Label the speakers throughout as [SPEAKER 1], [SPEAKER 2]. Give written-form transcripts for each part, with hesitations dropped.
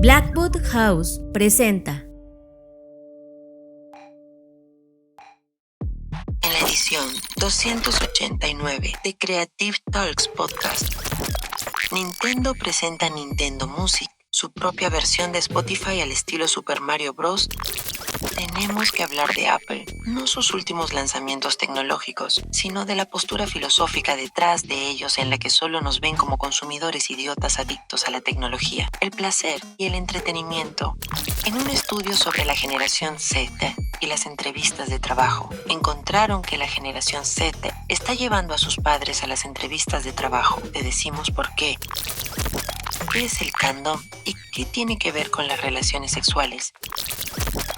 [SPEAKER 1] Blackboard House presenta.
[SPEAKER 2] En la edición 289 de Creative Talks Podcast, Nintendo presenta Nintendo Music, su propia versión de Spotify al estilo Super Mario Bros. Tenemos que hablar de Apple, no sus últimos lanzamientos tecnológicos, sino de la postura filosófica detrás de ellos en la que solo nos ven como consumidores idiotas adictos a la tecnología, el placer y el entretenimiento. En un estudio sobre la generación Z y las entrevistas de trabajo, encontraron que la generación Z está llevando a sus padres a las entrevistas de trabajo. Te decimos por qué. ¿Qué es el fandom y qué tiene que ver con las relaciones sexuales?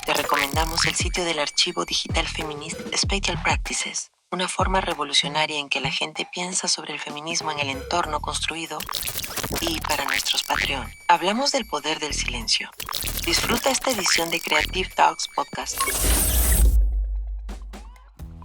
[SPEAKER 2] Te recomendamos el sitio del archivo digital feminista Spatial Practices, una forma revolucionaria en que la gente piensa sobre el feminismo en el entorno construido. Y para nuestros Patreon, hablamos del poder del silencio. Disfruta esta edición de Creative Talks Podcast.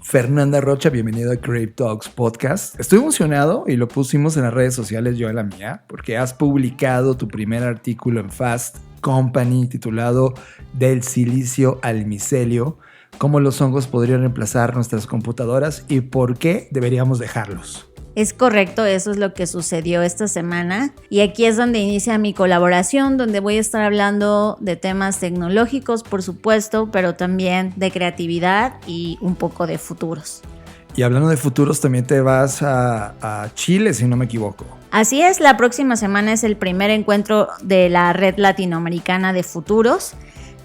[SPEAKER 3] Fernanda Rocha, bienvenido a Creative Talks Podcast. Estoy emocionado y lo pusimos en las redes sociales, yo a la mía, porque has publicado tu primer artículo en Fast Company titulado Del silicio al micelio, cómo los hongos podrían reemplazar nuestras computadoras y por qué deberíamos dejarlos.
[SPEAKER 1] Es correcto, eso es lo que sucedió esta semana y aquí es donde inicia mi colaboración, donde voy a estar hablando de temas tecnológicos, por supuesto, pero también de creatividad y un poco de futuros.
[SPEAKER 3] Y hablando de futuros, también te vas a Chile, si no me equivoco.
[SPEAKER 1] Así es, la próxima semana es el primer encuentro de la Red Latinoamericana de Futuros.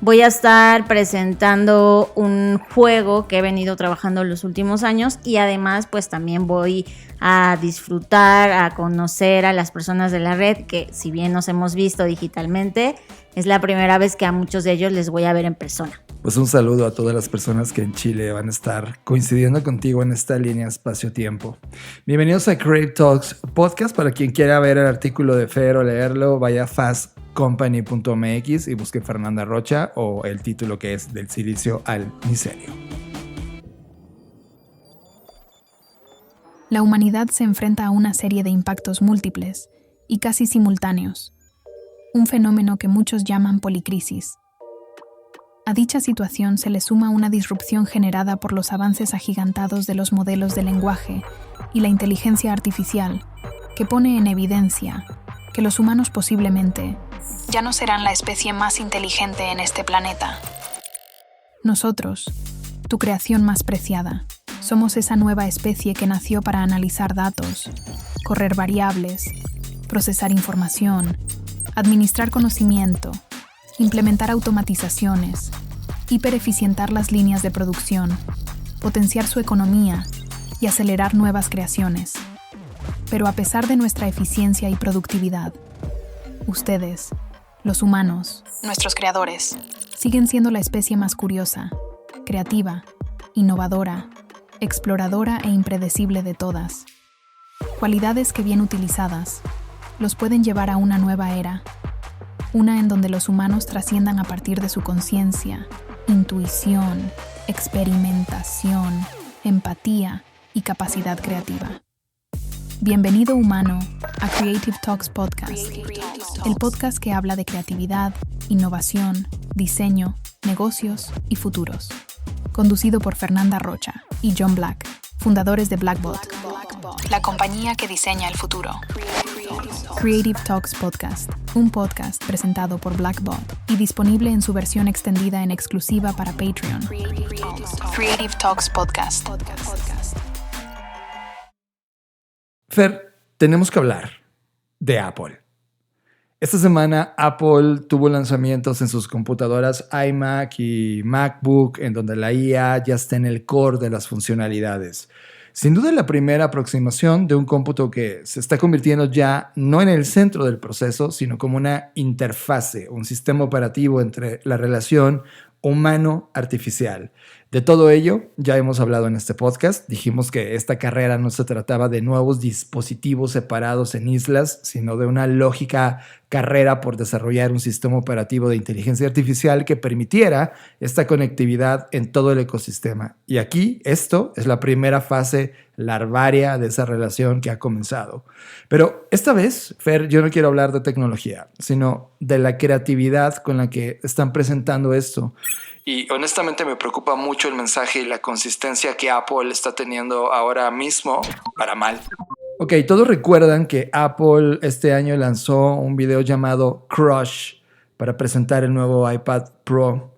[SPEAKER 1] Voy a estar presentando un juego que he venido trabajando los últimos años y además pues también voy a disfrutar, a conocer a las personas de la red que si bien nos hemos visto digitalmente, es la primera vez que a muchos de ellos les voy a ver en persona.
[SPEAKER 3] Pues un saludo a todas las personas que en Chile van a estar coincidiendo contigo en esta línea espacio-tiempo. Bienvenidos a Creative Talks Podcast. Para quien quiera ver el artículo de Fer o leerlo, vaya a fastcompany.mx y busque Fernanda Rocha o el título que es Del silicio al micelio.
[SPEAKER 4] La humanidad se enfrenta a una serie de impactos múltiples y casi simultáneos, un fenómeno que muchos llaman policrisis. A dicha situación se le suma una disrupción generada por los avances agigantados de los modelos de lenguaje y la inteligencia artificial, que pone en evidencia que los humanos posiblemente ya no serán la especie más inteligente en este planeta. Nosotros, tu creación más preciada, somos esa nueva especie que nació para analizar datos, correr variables, procesar información, administrar conocimiento, implementar automatizaciones, hipereficientar las líneas de producción, potenciar su economía y acelerar nuevas creaciones. Pero a pesar de nuestra eficiencia y productividad, ustedes, los humanos, nuestros creadores, siguen siendo la especie más curiosa, creativa, innovadora, exploradora e impredecible de todas. Cualidades que bien utilizadas los pueden llevar a una nueva era, una en donde los humanos trasciendan a partir de su conciencia, intuición, experimentación, empatía y capacidad creativa. Bienvenido humano a Creative Talks Podcast, el podcast que habla de creatividad, innovación, diseño, negocios y futuros. Conducido por Fernanda Rocha y John Black, fundadores de Blackbot, la compañía que diseña el futuro. Creative Talks Podcast, un podcast presentado por Blackbot y disponible en su versión extendida en exclusiva para Patreon. Creative Talks Podcast.
[SPEAKER 3] Fer, tenemos que hablar de Apple. Esta semana Apple tuvo lanzamientos en sus computadoras iMac y MacBook en donde la IA ya está en el core de las funcionalidades. Sin duda la primera aproximación de un cómputo que se está convirtiendo ya no en el centro del proceso, sino como una interfase, un sistema operativo entre la relación humano-artificial. De todo ello ya hemos hablado en este podcast. Dijimos que esta carrera no se trataba de nuevos dispositivos separados en islas, sino de una lógica carrera por desarrollar un sistema operativo de inteligencia artificial que permitiera esta conectividad en todo el ecosistema. Y aquí esto es la primera fase larvaria de esa relación que ha comenzado. Pero esta vez, Fer, yo no quiero hablar de tecnología, sino de la creatividad con la que están presentando esto. Y honestamente me preocupa mucho el mensaje y la consistencia que Apple está teniendo ahora mismo, para mal. Ok, todos recuerdan que Apple este año lanzó un video llamado Crush para presentar el nuevo iPad Pro.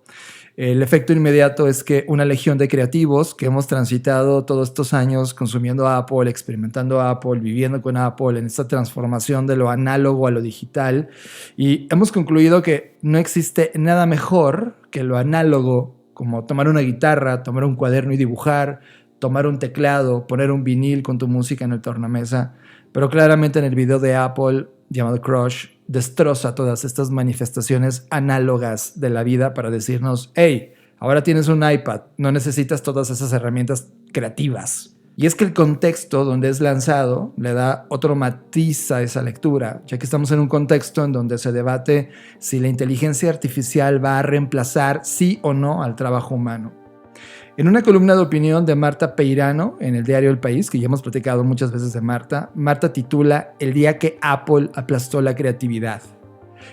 [SPEAKER 3] El efecto inmediato es que una legión de creativos que hemos transitado todos estos años consumiendo Apple, experimentando Apple, viviendo con Apple en esta transformación de lo análogo a lo digital, y hemos concluido que no existe nada mejor que lo análogo, como tomar una guitarra, tomar un cuaderno y dibujar, tomar un teclado, poner un vinil con tu música en el tornamesa. Pero claramente en el video de Apple llamado Crush destroza todas estas manifestaciones análogas de la vida para decirnos: hey, ahora tienes un iPad, no necesitas todas esas herramientas creativas. Y es que el contexto donde es lanzado le da otro matiz a esa lectura, ya que estamos en un contexto en donde se debate si la inteligencia artificial va a reemplazar sí o no al trabajo humano. En una columna de opinión de Marta Peirano en el diario El País, que ya hemos platicado muchas veces de Marta titula El día que Apple aplastó la creatividad,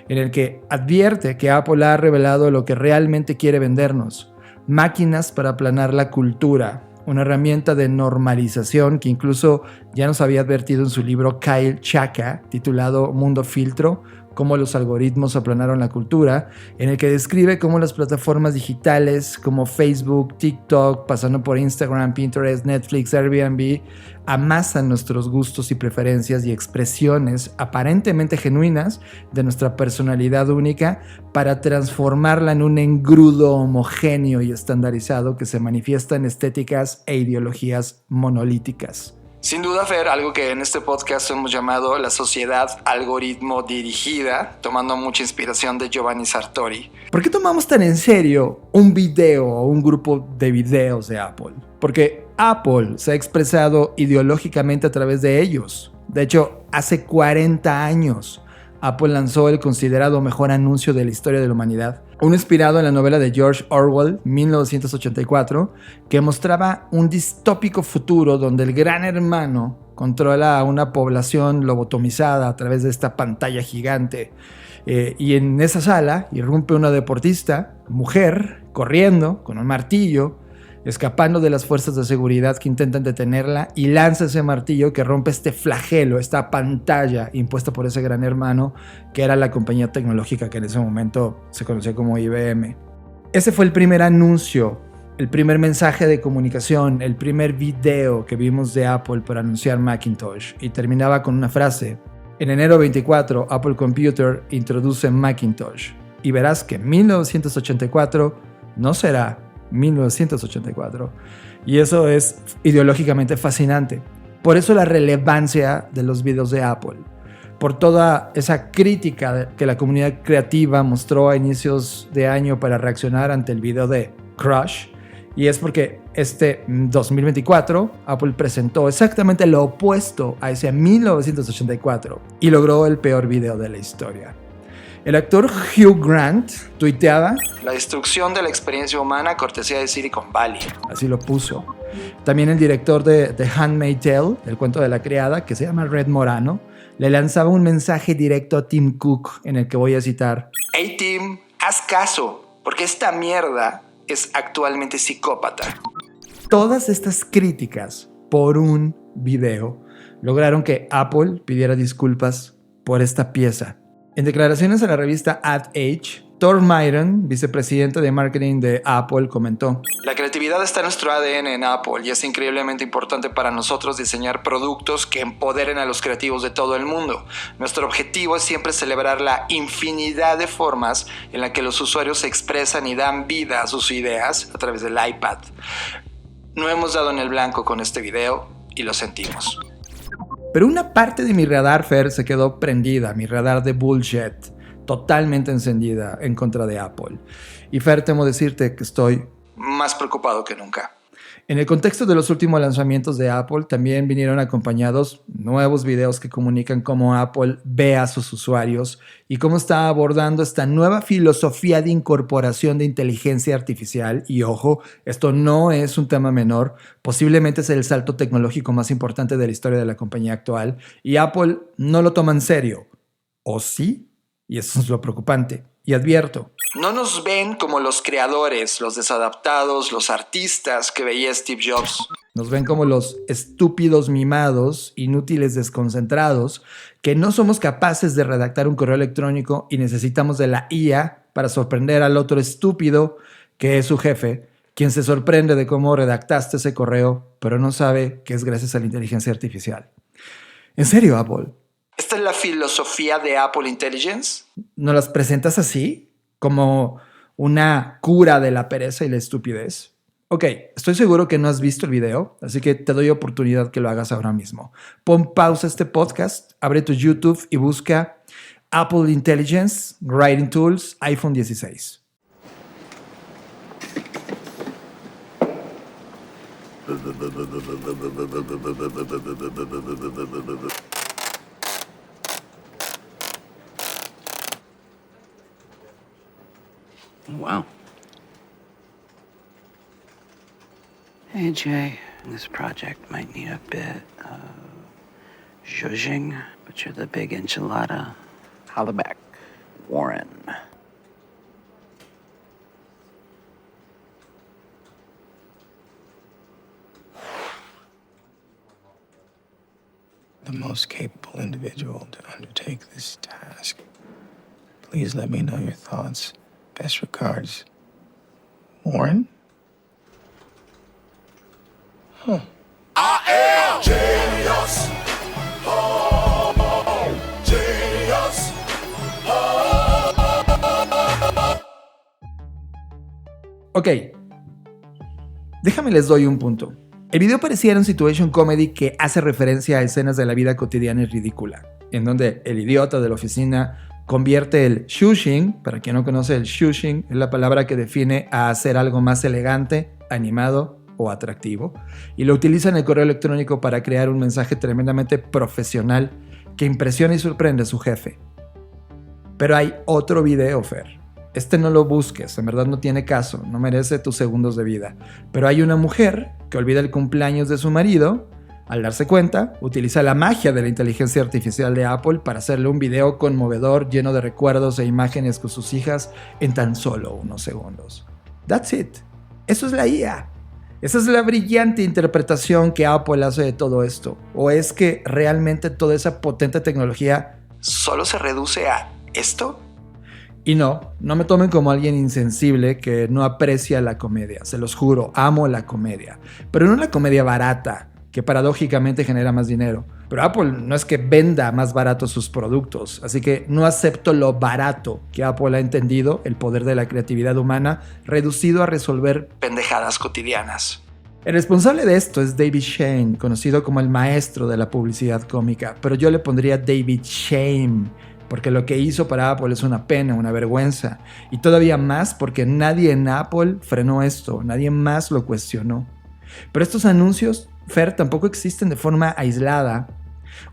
[SPEAKER 3] en el que advierte que Apple ha revelado lo que realmente quiere vendernos: máquinas para aplanar la cultura, una herramienta de normalización que incluso ya nos había advertido en su libro Kyle Chaka, titulado Mundo Filtro, cómo los algoritmos aplanaron la cultura, en el que describe cómo las plataformas digitales como Facebook, TikTok, pasando por Instagram, Pinterest, Netflix, Airbnb, amasan nuestros gustos y preferencias y expresiones aparentemente genuinas de nuestra personalidad única para transformarla en un engrudo homogéneo y estandarizado que se manifiesta en estéticas e ideologías monolíticas. Sin duda, Fer, algo que en este podcast hemos llamado la sociedad algoritmo dirigida, tomando mucha inspiración de Giovanni Sartori. ¿Por qué tomamos tan en serio un video o un grupo de videos de Apple? Porque Apple se ha expresado ideológicamente a través de ellos. De hecho, hace 40 años Apple lanzó el considerado mejor anuncio de la historia de la humanidad, uno inspirado en la novela de George Orwell, 1984, que mostraba un distópico futuro donde el gran hermano controla a una población lobotomizada a través de esta pantalla gigante. Y en esa sala irrumpe una deportista, mujer, corriendo con un martillo, escapando de las fuerzas de seguridad que intentan detenerla, y lanza ese martillo que rompe este flagelo, esta pantalla impuesta por ese gran hermano que era la compañía tecnológica que en ese momento se conocía como IBM. Ese fue el primer anuncio, el primer mensaje de comunicación, el primer video que vimos de Apple para anunciar Macintosh, y terminaba con una frase: en enero 24, Apple Computer introduce Macintosh, y verás que 1984 no será 1984. Y eso es ideológicamente fascinante. Por eso la relevancia de los videos de Apple, por toda esa crítica que la comunidad creativa mostró a inicios de año para reaccionar ante el video de Crush. Y es porque este 2024 Apple presentó exactamente lo opuesto a ese 1984 y logró el peor video de la historia. El actor Hugh Grant tuiteaba: la destrucción de la experiencia humana cortesía de Silicon Valley. Así lo puso. También el director de The Handmaid's Tale, el cuento de la criada, que se llama Red Morano, le lanzaba un mensaje directo a Tim Cook en el que voy a citar: hey Tim, haz caso, porque esta mierda es actualmente psicópata. Todas estas críticas por un video lograron que Apple pidiera disculpas por esta pieza. En declaraciones a la revista Ad Age, Thor Myron, vicepresidente de marketing de Apple, comentó: la creatividad está en nuestro ADN en Apple y es increíblemente importante para nosotros diseñar productos que empoderen a los creativos de todo el mundo. Nuestro objetivo es siempre celebrar la infinidad de formas en la que los usuarios se expresan y dan vida a sus ideas a través del iPad. No hemos dado en el blanco con este video y lo sentimos. Pero una parte de mi radar, Fer, se quedó prendida, mi radar de bullshit, totalmente encendida en contra de Apple. Y Fer, temo decirte que estoy más preocupado que nunca. En el contexto de los últimos lanzamientos de Apple, también vinieron acompañados nuevos videos que comunican cómo Apple ve a sus usuarios y cómo está abordando esta nueva filosofía de incorporación de inteligencia artificial. Y ojo, esto no es un tema menor, posiblemente es el salto tecnológico más importante de la historia de la compañía actual y Apple no lo toma en serio. ¿O sí? Y eso es lo preocupante. Y advierto, no nos ven como los creadores, los desadaptados, los artistas que veía Steve Jobs. Nos ven como los estúpidos mimados, inútiles desconcentrados, que no somos capaces de redactar un correo electrónico y necesitamos de la IA para sorprender al otro estúpido que es su jefe, quien se sorprende de cómo redactaste ese correo, pero no sabe que es gracias a la inteligencia artificial. ¿En serio, Apple? ¿Esta es la filosofía de Apple Intelligence? ¿Nos las presentas así? ¿Como una cura de la pereza y la estupidez? Ok, estoy seguro que no has visto el video, así que te doy oportunidad que lo hagas ahora mismo. Pon pausa a este podcast, abre tu YouTube y busca Apple Intelligence, Writing Tools, iPhone 16.
[SPEAKER 5] Wow. Hey, Jay, this project might need a bit of zhuzhing, but you're the big enchilada. Holla back, Warren.
[SPEAKER 6] The most capable individual to undertake this task. Please let me know your thoughts. Best regards, Warren? Huh.
[SPEAKER 7] I am genius. Oh, genius.
[SPEAKER 3] Ok, déjame les doy un punto. El video pareciera un situation comedy que hace referencia a escenas de la vida cotidiana y ridícula, en donde el idiota de la oficina convierte el shushing, para quien no conoce el shushing, es la palabra que define a hacer algo más elegante, animado o atractivo, y lo utiliza en el correo electrónico para crear un mensaje tremendamente profesional que impresiona y sorprende a su jefe. Pero hay otro video, Fer. Este no lo busques, en verdad no tiene caso, no merece tus segundos de vida. Pero hay una mujer que olvida el cumpleaños de su marido. Al darse cuenta, utiliza la magia de la inteligencia artificial de Apple para hacerle un video conmovedor lleno de recuerdos e imágenes con sus hijas en tan solo unos segundos. That's it. Eso es la IA. Esa es la brillante interpretación que Apple hace de todo esto. ¿O es que realmente toda esa potente tecnología solo se reduce a esto? Y no me tomen como alguien insensible que no aprecia la comedia. Se los juro, amo la comedia. Pero no la comedia barata, que paradójicamente genera más dinero. Pero Apple no es que venda más barato sus productos, así que no acepto lo barato que Apple ha entendido el poder de la creatividad humana reducido a resolver pendejadas cotidianas. El responsable de esto es David Shane, conocido como el maestro de la publicidad cómica, pero yo le pondría David Shame, porque lo que hizo para Apple es una pena, una vergüenza, y todavía más porque nadie en Apple frenó esto, nadie más lo cuestionó. Pero estos anuncios, Fer, tampoco existen de forma aislada.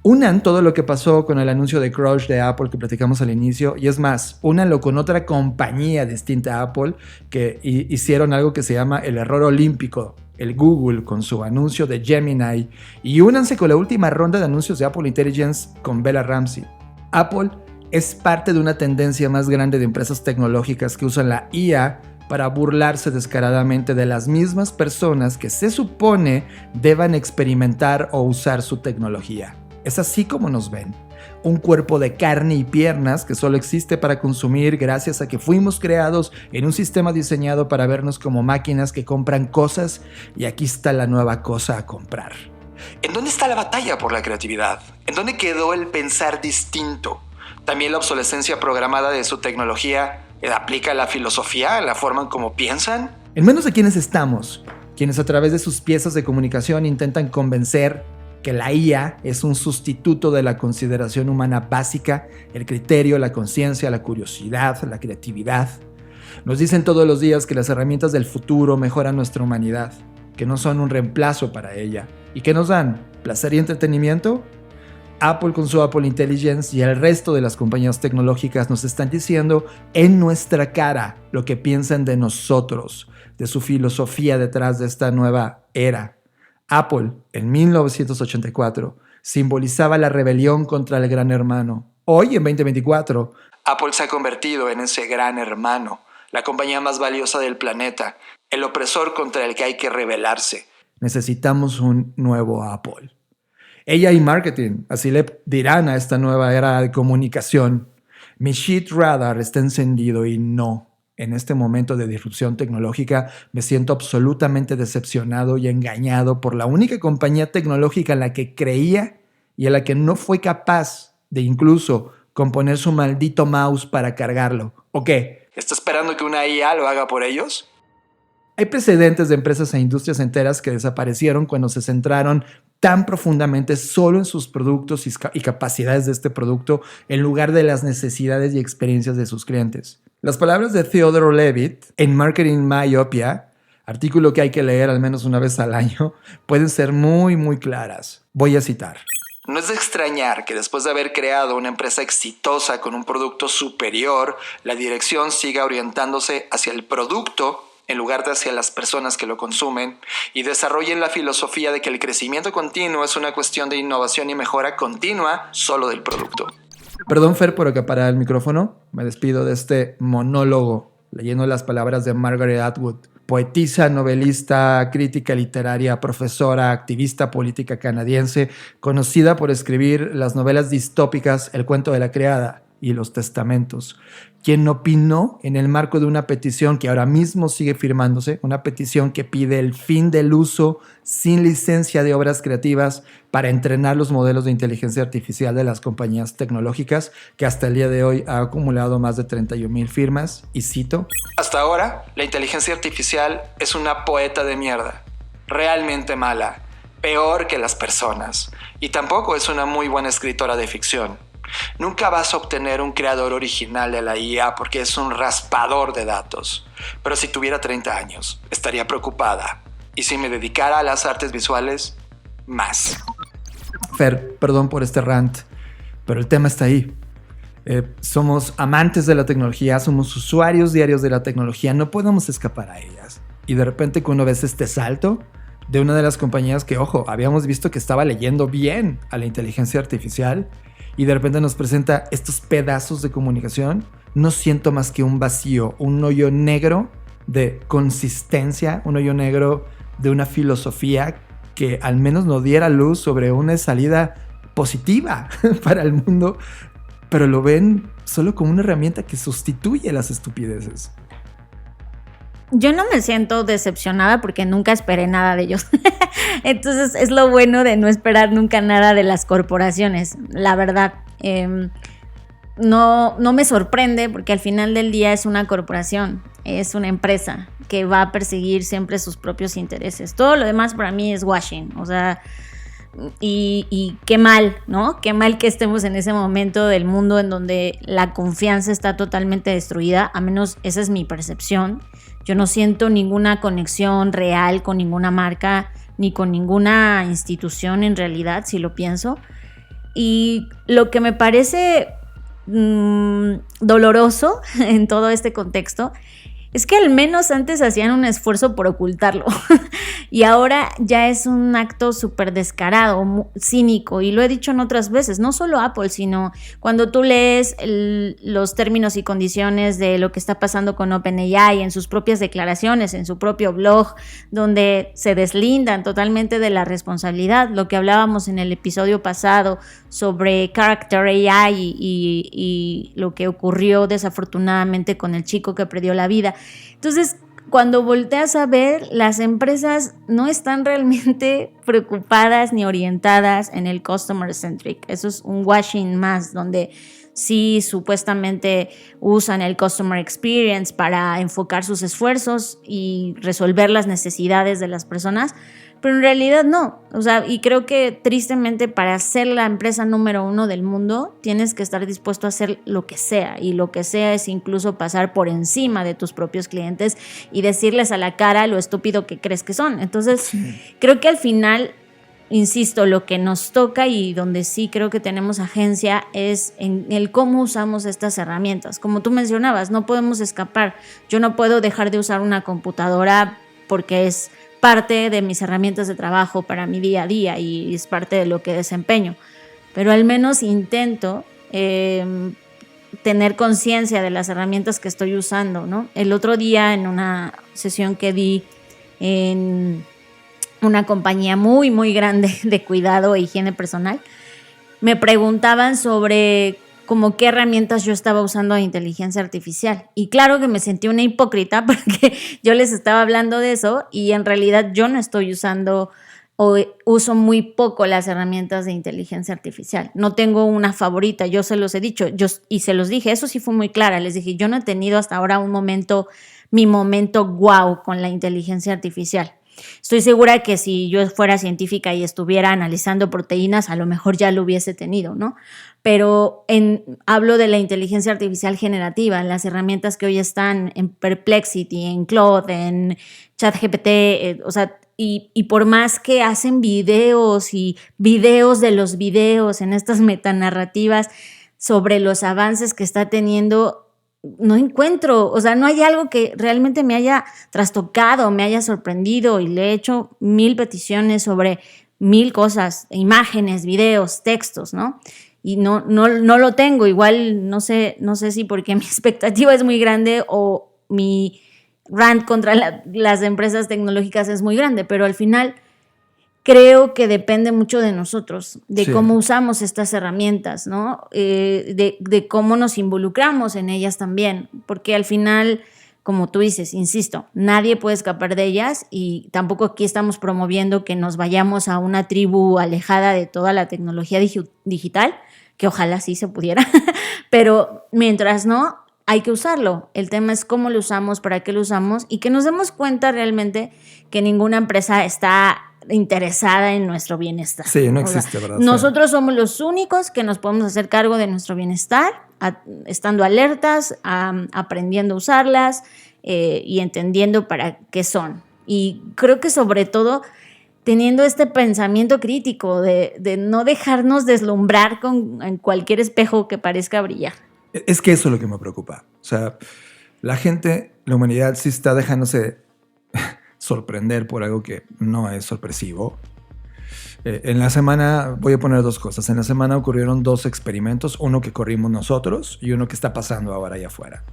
[SPEAKER 3] Unan todo lo que pasó con el anuncio de Crush de Apple que platicamos al inicio, y es más, únanlo con otra compañía distinta a Apple que hicieron algo que se llama el error olímpico, el Google con su anuncio de Gemini, y únanse con la última ronda de anuncios de Apple Intelligence con Bella Ramsey. Apple es parte de una tendencia más grande de empresas tecnológicas que usan la IA para burlarse descaradamente de las mismas personas que se supone deban experimentar o usar su tecnología. Es así como nos ven. Un cuerpo de carne y piernas que solo existe para consumir gracias a que fuimos creados en un sistema diseñado para vernos como máquinas que compran cosas, y aquí está la nueva cosa a comprar. ¿En dónde está la batalla por la creatividad? ¿En dónde quedó el pensar distinto? También la obsolescencia programada de su tecnología aplica la filosofía, la forma en cómo piensan. En manos de quienes estamos, quienes a través de sus piezas de comunicación intentan convencer que la IA es un sustituto de la consideración humana básica, el criterio, la conciencia, la curiosidad, la creatividad. Nos dicen todos los días que las herramientas del futuro mejoran nuestra humanidad, que no son un reemplazo para ella. ¿Y qué nos dan? ¿Placer y entretenimiento? Apple con su Apple Intelligence y el resto de las compañías tecnológicas nos están diciendo en nuestra cara lo que piensan de nosotros, de su filosofía detrás de esta nueva era. Apple, en 1984, simbolizaba la rebelión contra el gran hermano. Hoy, en 2024, Apple se ha convertido en ese gran hermano, la compañía más valiosa del planeta, el opresor contra el que hay que rebelarse. Necesitamos un nuevo Apple. AI marketing, así le dirán a esta nueva era de comunicación. Mi shit radar está encendido y no. En este momento de disrupción tecnológica me siento absolutamente decepcionado y engañado por la única compañía tecnológica en la que creía y en la que no fue capaz de incluso componer su maldito mouse para cargarlo. ¿O qué? ¿Está esperando que una IA lo haga por ellos? Hay precedentes de empresas e industrias enteras que desaparecieron cuando se centraron tan profundamente solo en sus productos y capacidades de este producto en lugar de las necesidades y experiencias de sus clientes. Las palabras de Theodore Levitt en Marketing Myopia, artículo que hay que leer al menos una vez al año, pueden ser muy, muy claras. Voy a citar. No es de extrañar que después de haber creado una empresa exitosa con un producto superior, la dirección siga orientándose hacia el producto en lugar de hacia las personas que lo consumen y desarrollen la filosofía de que el crecimiento continuo es una cuestión de innovación y mejora continua solo del producto. Perdón, Fer, por acaparar el micrófono. Me despido de este monólogo leyendo las palabras de Margaret Atwood, poetisa, novelista, crítica literaria, profesora, activista política canadiense, conocida por escribir las novelas distópicas El cuento de la criada y Los testamentos, quien opinó en el marco de una petición que ahora mismo sigue firmándose, una petición que pide el fin del uso sin licencia de obras creativas para entrenar los modelos de inteligencia artificial de las compañías tecnológicas, que hasta el día de hoy ha acumulado más de 31,000 firmas, y cito: hasta ahora, la inteligencia artificial es una poeta de mierda, realmente mala, peor que las personas, y tampoco es una muy buena escritora de ficción. Nunca vas a obtener un creador original de la IA porque es un raspador de datos. Pero si tuviera 30 años, estaría preocupada. Y si me dedicara a las artes visuales, más. Fer, perdón por este rant, pero el tema está ahí. Somos amantes de la tecnología, somos usuarios diarios de la tecnología, no podemos escapar a ellas. Y de repente cuando ves este salto de una de las compañías que, ojo, habíamos visto que estaba leyendo bien a la inteligencia artificial, y de repente nos presenta estos pedazos de comunicación, no siento más que un vacío, un hoyo negro de consistencia, un hoyo negro de una filosofía que al menos nos diera luz sobre una salida positiva para el mundo, pero lo ven solo como una herramienta que sustituye las estupideces.
[SPEAKER 1] Yo no me siento decepcionada porque nunca esperé nada de ellos. Entonces es lo bueno de no esperar nunca nada de las corporaciones. La verdad, no me sorprende porque al final del día es una corporación, es una empresa que va a perseguir siempre sus propios intereses. Todo lo demás para mí es washing, o sea, y qué mal, ¿no? Qué mal que estemos en ese momento del mundo en donde la confianza está totalmente destruida, a menos esa es mi percepción. Yo no siento ninguna conexión real con ninguna marca ni con ninguna institución en realidad, si lo pienso. Y lo que me parece doloroso en todo este contexto es que al menos antes hacían un esfuerzo por ocultarlo y ahora ya es un acto súper descarado, cínico, y lo he dicho en otras veces, no solo Apple, sino cuando tú lees los términos y condiciones de lo que está pasando con OpenAI en sus propias declaraciones, en su propio blog, donde se deslindan totalmente de la responsabilidad, lo que hablábamos en el episodio pasado sobre Character AI y lo que ocurrió desafortunadamente con el chico que perdió la vida. Entonces, cuando volteas a ver, las empresas no están realmente preocupadas ni orientadas en el customer centric. Eso es un washing más, donde sí supuestamente usan el customer experience para enfocar sus esfuerzos y resolver las necesidades de las personas, pero en realidad no. O sea, y creo que tristemente para ser la empresa número 1 del mundo tienes que estar dispuesto a hacer lo que sea, y lo que sea es incluso pasar por encima de tus propios clientes y decirles a la cara lo estúpido que crees que son. Entonces, creo que al final, insisto, lo que nos toca y donde sí creo que tenemos agencia es en el cómo usamos estas herramientas. Como tú mencionabas, no podemos escapar. Yo no puedo dejar de usar una computadora porque es parte de mis herramientas de trabajo para mi día a día y es parte de lo que desempeño. Pero al menos intento tener conciencia de las herramientas que estoy usando, ¿no? El otro día en una sesión que di en una compañía muy, muy grande de cuidado e higiene personal, me preguntaban sobre como qué herramientas yo estaba usando de inteligencia artificial. Y claro que me sentí una hipócrita porque yo les estaba hablando de eso y en realidad yo no estoy usando o uso muy poco las herramientas de inteligencia artificial. No tengo una favorita, yo se los he dicho y se los dije, eso sí fue muy clara. Les dije, yo no he tenido hasta ahora mi momento wow con la inteligencia artificial. Estoy segura que si yo fuera científica y estuviera analizando proteínas, a lo mejor ya lo hubiese tenido, ¿no? Pero hablo de la inteligencia artificial generativa, las herramientas que hoy están en Perplexity, en Claude, en ChatGPT, o sea, y por más que hacen videos y videos de los videos en estas metanarrativas sobre los avances que está teniendo, no encuentro, o sea, no hay algo que realmente me haya trastocado, me haya sorprendido, y le he hecho 1000 peticiones sobre 1000 cosas, imágenes, videos, textos, ¿no? Y no lo tengo. Igual no sé si porque mi expectativa es muy grande o mi rant contra las empresas tecnológicas es muy grande, pero al final creo que depende mucho de nosotros, de cómo usamos estas herramientas, ¿no? De cómo nos involucramos en ellas también, porque al final, como tú dices, insisto, nadie puede escapar de ellas y tampoco aquí estamos promoviendo que nos vayamos a una tribu alejada de toda la tecnología digital, que ojalá sí se pudiera, pero mientras no, hay que usarlo. El tema es cómo lo usamos, para qué lo usamos y que nos demos cuenta realmente que ninguna empresa está interesada en nuestro bienestar.
[SPEAKER 3] Sí, no existe, ¿verdad?
[SPEAKER 1] Nosotros somos los únicos que nos podemos hacer cargo de nuestro bienestar, estando alertas, aprendiendo a usarlas y entendiendo para qué son. Y creo que sobre todo teniendo este pensamiento crítico de no dejarnos deslumbrar en cualquier espejo que parezca brillar.
[SPEAKER 3] Es que eso es lo que me preocupa. O sea, la humanidad sí está dejándose sorprender por algo que no es sorpresivo. En la semana, voy a poner 2 cosas. En la semana ocurrieron 2 experimentos, uno que corrimos nosotros y uno que está pasando ahora allá afuera.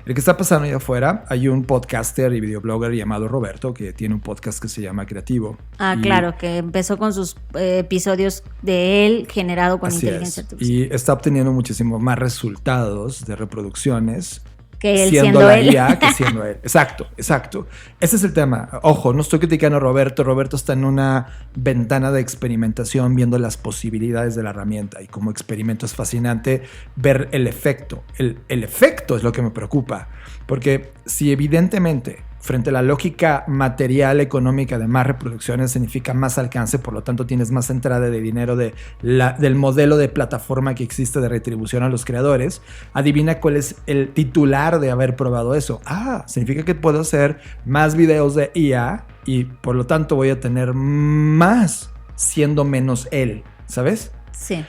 [SPEAKER 3] El que está pasando allá afuera, hay un podcaster y videoblogger llamado Roberto que tiene un podcast que se llama Creativo.
[SPEAKER 1] Claro, que empezó con sus episodios de él generado con inteligencia artificial.
[SPEAKER 3] Y está obteniendo muchísimo más resultados de reproducciones
[SPEAKER 1] que él
[SPEAKER 3] siendo la IA que siendo él. Exacto. Ese es el tema. Ojo, no estoy criticando a Roberto. Roberto está en una ventana de experimentación viendo las posibilidades de la herramienta y como experimento es fascinante ver el efecto. El efecto es lo que me preocupa, porque si evidentemente frente a la lógica material económica de más reproducciones significa más alcance, por lo tanto tienes más entrada de dinero del modelo de plataforma que existe de retribución a los creadores, adivina cuál es el titular de haber probado eso. Significa que puedo hacer más videos de IA y por lo tanto voy a tener más siendo menos él, ¿sabes?
[SPEAKER 1] Sí.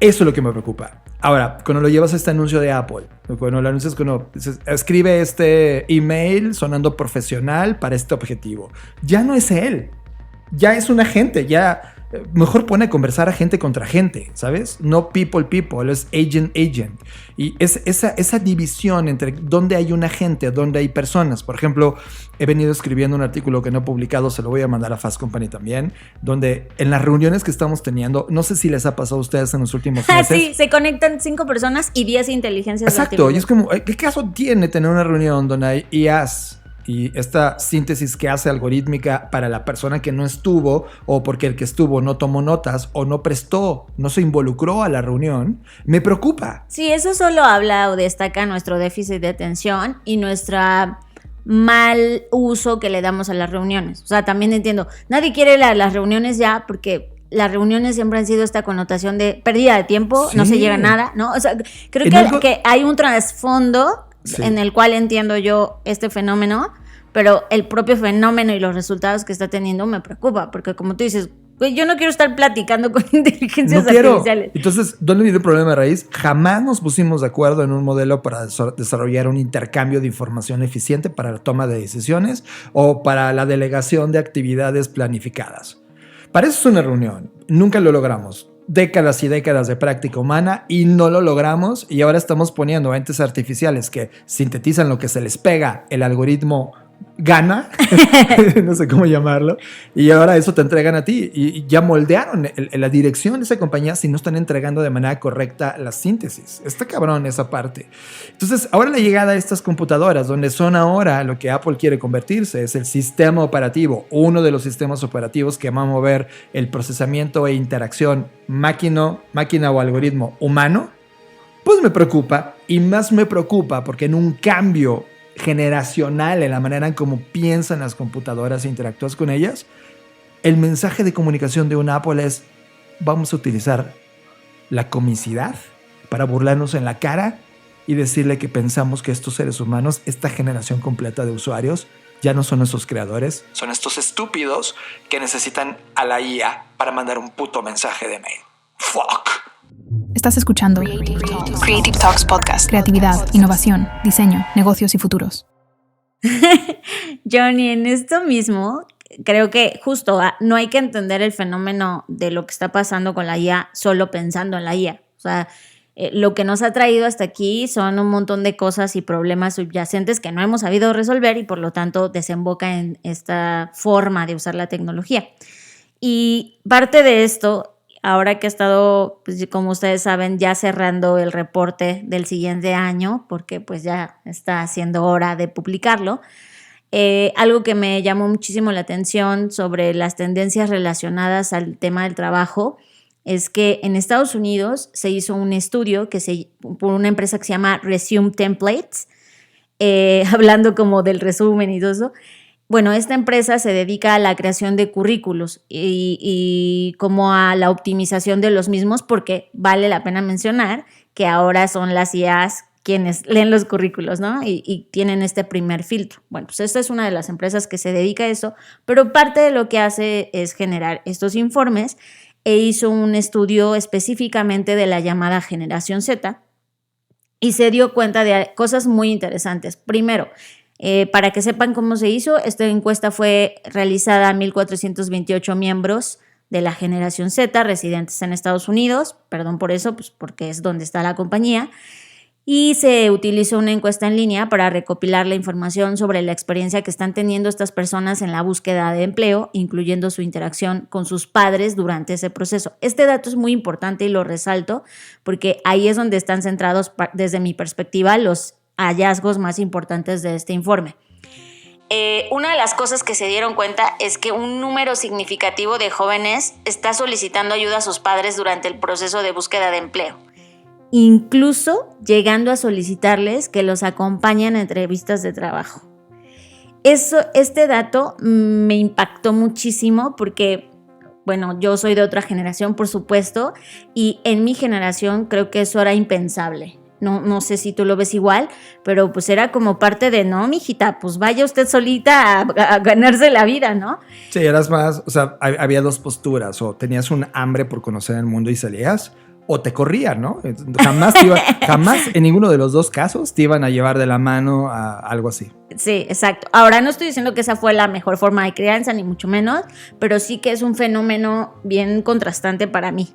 [SPEAKER 3] Eso es lo que me preocupa. Ahora, cuando lo llevas a este anuncio de Apple, cuando lo anuncias, cuando dices, escribe este email sonando profesional para este objetivo, ya no es él, ya es un agente, ya mejor pone a conversar a gente contra gente, ¿sabes? No people, es agent. Y es esa división entre dónde hay un agente, dónde hay personas. Por ejemplo, he venido escribiendo un artículo que no he publicado, se lo voy a mandar a Fast Company también, donde en las reuniones que estamos teniendo, no sé si les ha pasado a ustedes en los últimos meses.
[SPEAKER 1] Sí, se conectan 5 personas y 10 inteligencias.
[SPEAKER 3] Exacto, y es como, ¿qué caso tiene tener una reunión donde hay IAs? Y esta síntesis que hace algorítmica para la persona que no estuvo o porque el que estuvo no tomó notas o no se involucró a la reunión, me preocupa.
[SPEAKER 1] Sí, eso solo habla o destaca nuestro déficit de atención y nuestra mal uso que le damos a las reuniones. O sea, también entiendo, nadie quiere las reuniones ya porque las reuniones siempre han sido esta connotación de pérdida de tiempo, no se llega a nada, ¿no? O sea, creo que hay un trasfondo en el cual entiendo yo este fenómeno, pero el propio fenómeno y los resultados que está teniendo me preocupa, porque como tú dices, güey, yo no quiero estar platicando con inteligencias artificiales.
[SPEAKER 3] Entonces, ¿dónde viene el problema de raíz? Jamás nos pusimos de acuerdo en un modelo para desarrollar un intercambio de información eficiente para la toma de decisiones o para la delegación de actividades planificadas. Para eso es una reunión. Nunca lo logramos. Décadas y décadas de práctica humana y no lo logramos, y ahora estamos poniendo entes artificiales que sintetizan lo que se les pega, el algoritmo gana, no sé cómo llamarlo, y ahora eso te entregan a ti y ya moldearon la dirección de esa compañía si no están entregando de manera correcta la síntesis. Está cabrón esa parte. Entonces, ahora la llegada de estas computadoras, donde son ahora lo que Apple quiere convertirse, es el sistema operativo, uno de los sistemas operativos que va a mover el procesamiento e interacción máquina o algoritmo humano, pues me preocupa, y más me preocupa porque en un cambio generacional en la manera en cómo piensan las computadoras e interactúas con ellas, el mensaje de comunicación de una Apple es: vamos a utilizar la comicidad para burlarnos en la cara y decirle que pensamos que estos seres humanos, esta generación completa de usuarios, ya no son nuestros creadores, son estos estúpidos que necesitan a la IA para mandar un puto mensaje de mail. Fuck.
[SPEAKER 4] Estás escuchando Creative Talks Podcast. Creatividad, innovación, diseño, negocios y futuros.
[SPEAKER 1] Johnny, en esto mismo, creo que justo no hay que entender el fenómeno de lo que está pasando con la IA solo pensando en la IA. O sea, lo que nos ha traído hasta aquí son un montón de cosas y problemas subyacentes que no hemos sabido resolver y por lo tanto desemboca en esta forma de usar la tecnología. Y parte de esto, ahora que he estado, pues, como ustedes saben, ya cerrando el reporte del siguiente año, porque pues ya está siendo hora de publicarlo, algo que me llamó muchísimo la atención sobre las tendencias relacionadas al tema del trabajo es que en Estados Unidos se hizo un estudio por una empresa que se llama Resume Templates, hablando como del resumen y todo eso. Bueno, esta empresa se dedica a la creación de currículos y como a la optimización de los mismos, porque vale la pena mencionar que ahora son las IAs quienes leen los currículos, ¿no? Y tienen este primer filtro. Bueno, pues esta es una de las empresas que se dedica a eso, pero parte de lo que hace es generar estos informes e hizo un estudio específicamente de la llamada generación Z y se dio cuenta de cosas muy interesantes. Primero, para que sepan cómo se hizo, esta encuesta fue realizada a 1,428 miembros de la generación Z residentes en Estados Unidos, perdón por eso, pues porque es donde está la compañía, y se utilizó una encuesta en línea para recopilar la información sobre la experiencia que están teniendo estas personas en la búsqueda de empleo, incluyendo su interacción con sus padres durante ese proceso. Este dato es muy importante y lo resalto porque ahí es donde están centrados, desde mi perspectiva, los hallazgos más importantes de este informe. Una de las cosas que se dieron cuenta es que un número significativo de jóvenes está solicitando ayuda a sus padres durante el proceso de búsqueda de empleo, incluso llegando a solicitarles que los acompañen a entrevistas de trabajo. Este dato me impactó muchísimo porque, bueno, yo soy de otra generación, por supuesto, y en mi generación creo que eso era impensable. No sé si tú lo ves igual, pero pues era como parte de, no, mijita, pues vaya usted solita a ganarse la vida, ¿no?
[SPEAKER 3] Sí, eras más, o sea, había dos posturas, o tenías un hambre por conocer el mundo y salías, o te corrían, ¿no? Jamás en ninguno de los dos casos te iban a llevar de la mano a algo así.
[SPEAKER 1] Sí, exacto. Ahora no estoy diciendo que esa fue la mejor forma de crianza, ni mucho menos, pero sí que es un fenómeno bien contrastante para mí.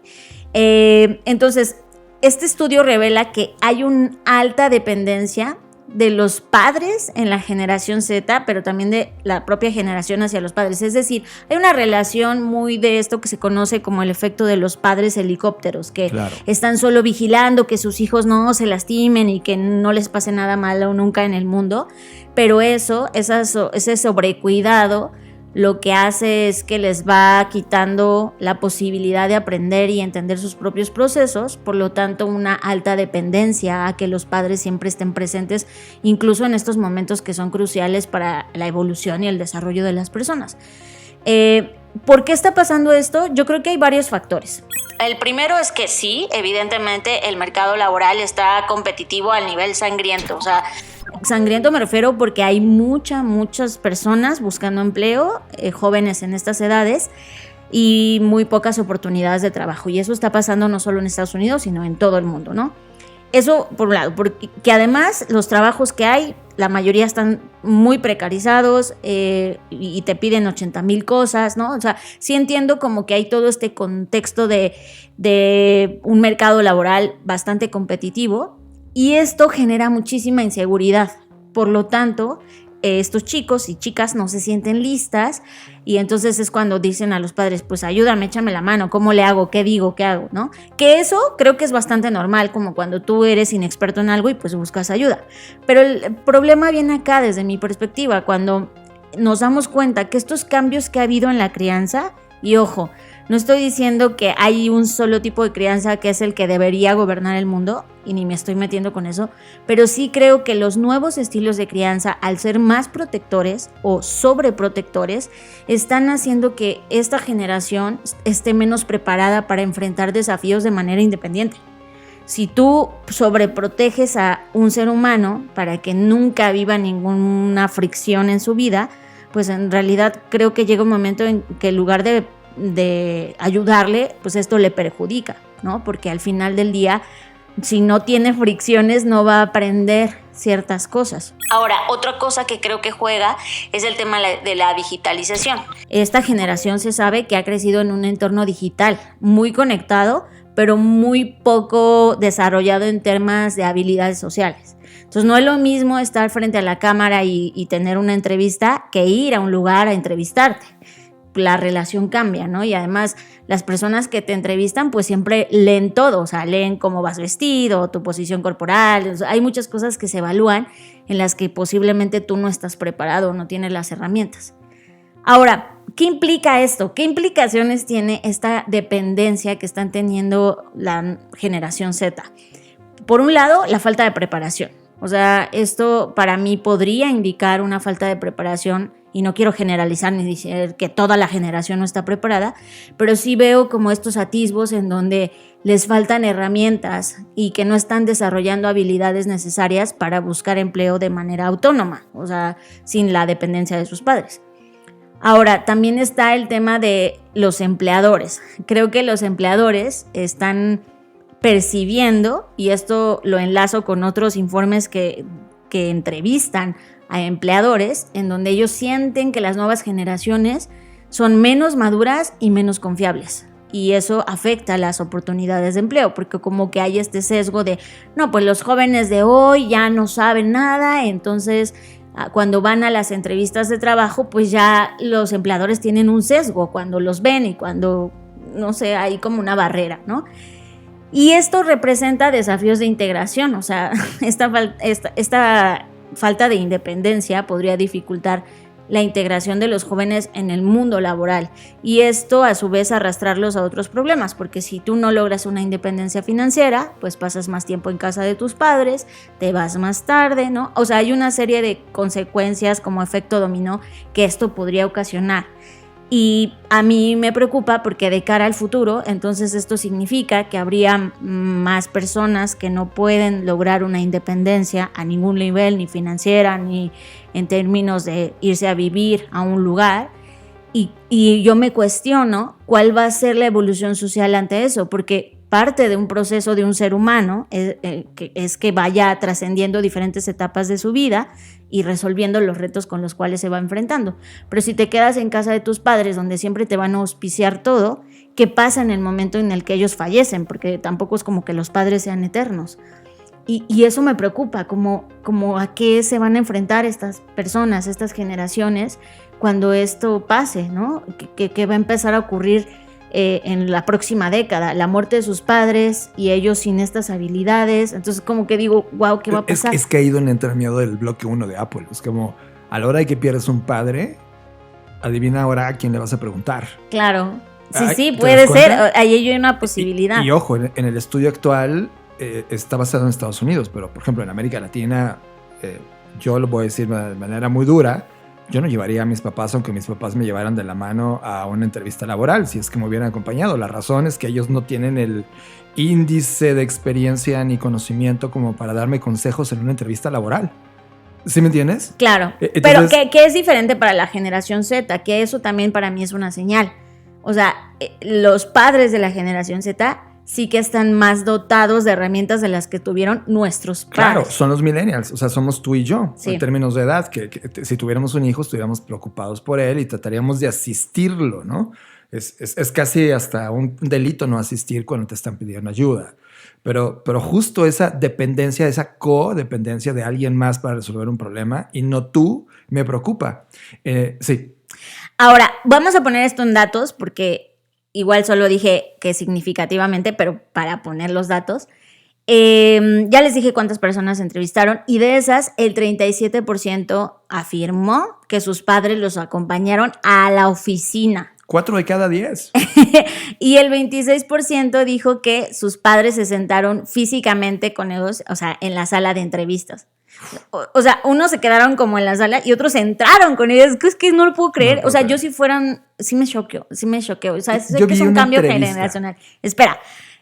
[SPEAKER 1] Entonces, este estudio revela que hay una alta dependencia de los padres en la generación Z, pero también de la propia generación hacia los padres. Es decir, hay una relación muy de esto que se conoce como el efecto de los padres helicópteros, que están solo vigilando que sus hijos no se lastimen y que no les pase nada malo nunca en el mundo, pero ese sobrecuidado lo que hace es que les va quitando la posibilidad de aprender y entender sus propios procesos, por lo tanto una alta dependencia a que los padres siempre estén presentes, incluso en estos momentos que son cruciales para la evolución y el desarrollo de las personas. ¿Por qué está pasando esto? Yo creo que hay varios factores. El primero es que sí, evidentemente el mercado laboral está competitivo al nivel sangriento, o sea, sangriento me refiero porque hay muchas personas buscando empleo, jóvenes en estas edades, y muy pocas oportunidades de trabajo. Y eso está pasando no solo en Estados Unidos, sino en todo el mundo, ¿no? Eso por un lado, porque además los trabajos que hay, la mayoría están muy precarizados y te piden 80,000 cosas, ¿no? O sea, sí entiendo como que hay todo este contexto de un mercado laboral bastante competitivo, y esto genera muchísima inseguridad. Por lo tanto, estos chicos y chicas no se sienten listas, y entonces es cuando dicen a los padres, pues ayúdame, échame la mano, ¿cómo le hago? ¿Qué digo? ¿Qué hago? ¿No? Que eso creo que es bastante normal, como cuando tú eres inexperto en algo y pues buscas ayuda. Pero el problema viene acá desde mi perspectiva, cuando nos damos cuenta que estos cambios que ha habido en la crianza, y ojo, no estoy diciendo que hay un solo tipo de crianza que es el que debería gobernar el mundo, y ni me estoy metiendo con eso, pero sí creo que los nuevos estilos de crianza, al ser más protectores o sobreprotectores, están haciendo que esta generación esté menos preparada para enfrentar desafíos de manera independiente. Si tú sobreproteges a un ser humano para que nunca viva ninguna fricción en su vida, pues en realidad creo que llega un momento en que en lugar de ayudarle, pues esto le perjudica, ¿no? Porque al final del día, si no tiene fricciones, no va a aprender ciertas cosas. Ahora, otra cosa que creo que juega es el tema de la digitalización. Esta generación se sabe que ha crecido en un entorno digital, muy conectado, pero muy poco desarrollado en temas de habilidades sociales. Entonces no es lo mismo estar frente a la cámara y tener una entrevista que ir a un lugar a entrevistarte. La relación cambia, ¿no? Y además las personas que te entrevistan pues siempre leen todo, o sea, leen cómo vas vestido, tu posición corporal, o sea, hay muchas cosas que se evalúan en las que posiblemente tú no estás preparado o no tienes las herramientas. Ahora, ¿qué implica esto? ¿Qué implicaciones tiene esta dependencia que están teniendo la generación Z? Por un lado, la falta de preparación. O sea, esto para mí podría indicar una falta de preparación, y no quiero generalizar ni decir que toda la generación no está preparada, pero sí veo como estos atisbos en donde les faltan herramientas y que no están desarrollando habilidades necesarias para buscar empleo de manera autónoma, o sea, sin la dependencia de sus padres. Ahora, también está el tema de los empleadores. Creo que los empleadores están percibiendo, y esto lo enlazo con otros informes que entrevistan a empleadores, en donde ellos sienten que las nuevas generaciones son menos maduras y menos confiables. Y eso afecta las oportunidades de empleo, porque como que hay este sesgo de, no, pues los jóvenes de hoy ya no saben nada, entonces cuando van a las entrevistas de trabajo, pues ya los empleadores tienen un sesgo cuando los ven y cuando, no sé, hay como una barrera, ¿no? Y esto representa desafíos de integración, o sea, esta falta de independencia podría dificultar la integración de los jóvenes en el mundo laboral, y esto a su vez arrastrarlos a otros problemas, porque si tú no logras una independencia financiera, pues pasas más tiempo en casa de tus padres, te vas más tarde, ¿no? O sea, hay una serie de consecuencias como efecto dominó que esto podría ocasionar. Y a mí me preocupa porque de cara al futuro, entonces esto significa que habría más personas que no pueden lograr una independencia a ningún nivel, ni financiera, ni en términos de irse a vivir a un lugar. Y yo me cuestiono cuál va a ser la evolución social ante eso, porque parte de un proceso de un ser humano es que vaya trascendiendo diferentes etapas de su vida y resolviendo los retos con los cuales se va enfrentando. Pero si te quedas en casa de tus padres, donde siempre te van a auspiciar todo, ¿qué pasa en el momento en el que ellos fallecen? Porque tampoco es como que los padres sean eternos. Y eso me preocupa, como a qué se van a enfrentar estas personas, estas generaciones, cuando esto pase, ¿no? ¿Qué va a empezar a ocurrir en la próxima década? La muerte de sus padres y ellos sin estas habilidades. Entonces como que digo, wow, ¿qué va a pasar?
[SPEAKER 3] Es que ha ido en el miedo del bloque 1 de Apple. Es como a la hora de que pierdes un padre, adivina ahora a quién le vas a preguntar.
[SPEAKER 1] Claro. Sí,
[SPEAKER 3] Ay,
[SPEAKER 1] sí,
[SPEAKER 3] ¿te
[SPEAKER 1] puede
[SPEAKER 3] das
[SPEAKER 1] ser.
[SPEAKER 3] cuenta?
[SPEAKER 1] Ahí hay una posibilidad.
[SPEAKER 3] Y ojo, en el estudio actual está basado en Estados Unidos, pero por ejemplo en América Latina, yo lo voy a decir de manera muy dura, yo no llevaría a mis papás, aunque mis papás me llevaran de la mano a una entrevista laboral, si es que me hubieran acompañado. La razón es que ellos no tienen el índice de experiencia ni conocimiento como para darme consejos en una entrevista laboral. ¿Sí me entiendes?
[SPEAKER 1] Claro,
[SPEAKER 3] Entonces,
[SPEAKER 1] pero que es diferente para la generación Z, que eso también para mí es una señal. O sea, los padres de la generación Z sí que están más dotados de herramientas de las que tuvieron nuestros padres.
[SPEAKER 3] claro, son los millennials, o sea, somos tú y yo,
[SPEAKER 1] Sí.
[SPEAKER 3] en términos de edad, que si tuviéramos un hijo estuviéramos preocupados por él y trataríamos de asistirlo, ¿no? Es casi hasta un delito no asistir cuando te están pidiendo ayuda. Pero justo esa dependencia, esa codependencia de alguien más para resolver un problema y no tú, me preocupa. Sí.
[SPEAKER 1] Ahora, vamos a poner esto en datos porque igual solo dije que significativamente, pero para poner los datos. Ya les dije cuántas personas entrevistaron y de esas el 37% afirmó que sus padres los acompañaron a la oficina.
[SPEAKER 3] 4 de cada 10.
[SPEAKER 1] Y el 26% dijo que sus padres se sentaron físicamente con ellos, o sea, en la sala de entrevistas. O sea, unos se quedaron como en la sala y otros entraron con ellos. Es que no lo puedo creer.
[SPEAKER 3] No,
[SPEAKER 1] o sea,
[SPEAKER 3] pero-
[SPEAKER 1] yo si fueran, sí me choqueó. O sea, sé
[SPEAKER 3] Yo
[SPEAKER 1] que es
[SPEAKER 3] vi
[SPEAKER 1] un
[SPEAKER 3] una
[SPEAKER 1] cambio
[SPEAKER 3] entrevista.
[SPEAKER 1] generacional. Espera.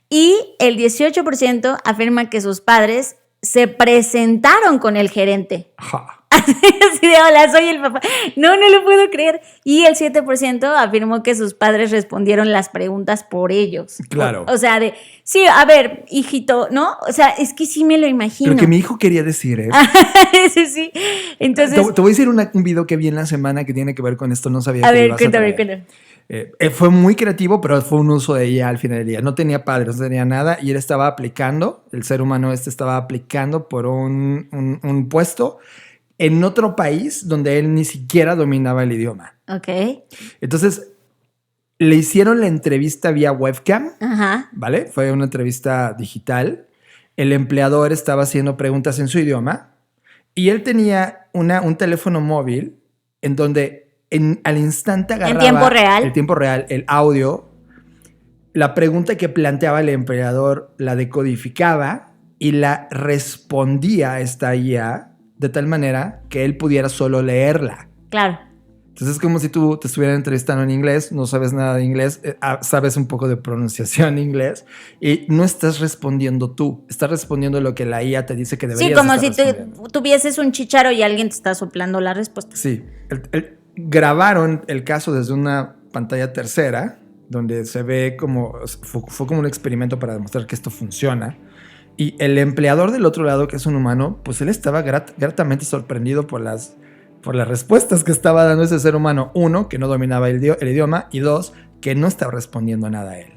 [SPEAKER 1] Y el 18% afirma que sus padres se presentaron con el gerente.
[SPEAKER 3] Ja.
[SPEAKER 1] Así de, hola, soy el papá. No lo puedo creer. Y el 7% afirmó que sus padres respondieron las preguntas por ellos.
[SPEAKER 3] Claro.
[SPEAKER 1] O sea, sí, a ver, hijito, ¿no? O sea, es que sí me lo imagino.
[SPEAKER 3] Lo que mi hijo quería decir es...
[SPEAKER 1] Sí, sí. Entonces,
[SPEAKER 3] Te voy a decir un video que vi en la semana que tiene que ver con esto. No sabía
[SPEAKER 1] a
[SPEAKER 3] que lo
[SPEAKER 1] ver,
[SPEAKER 3] ibas
[SPEAKER 1] cuéntame.
[SPEAKER 3] traer. Fue muy creativo, pero fue un uso de ella al final del día. No tenía padres, no tenía nada. Y él estaba aplicando, el ser humano estaba aplicando por un puesto en otro país donde él ni siquiera dominaba el idioma.
[SPEAKER 1] Ok.
[SPEAKER 3] Entonces, le hicieron la entrevista vía webcam,
[SPEAKER 1] Ajá.
[SPEAKER 3] ¿vale? Fue una entrevista digital. El empleador estaba haciendo preguntas en su idioma y él tenía un teléfono móvil en donde al instante agarraba...
[SPEAKER 1] tiempo real.
[SPEAKER 3] El tiempo real, el audio, la pregunta que planteaba el empleador la decodificaba y la respondía a esta IA de tal manera que él pudiera solo leerla.
[SPEAKER 1] Claro.
[SPEAKER 3] Entonces es como si tú te estuvieran entrevistando en inglés, no sabes nada de inglés, sabes un poco de pronunciación en inglés y no estás respondiendo tú, estás respondiendo lo que la IA te dice que deberías
[SPEAKER 1] Sí, como
[SPEAKER 3] estar
[SPEAKER 1] si
[SPEAKER 3] respondiendo.
[SPEAKER 1] tuvieses un chicharo y alguien te está soplando la respuesta.
[SPEAKER 3] Sí, grabaron el caso desde una pantalla tercera, donde se ve como, fue como un experimento para demostrar que esto funciona. Y el empleador del otro lado, que es un humano, pues él estaba gratamente sorprendido por las respuestas que estaba dando ese ser humano. Uno, que no dominaba el idioma, y dos, que no estaba respondiendo nada a él.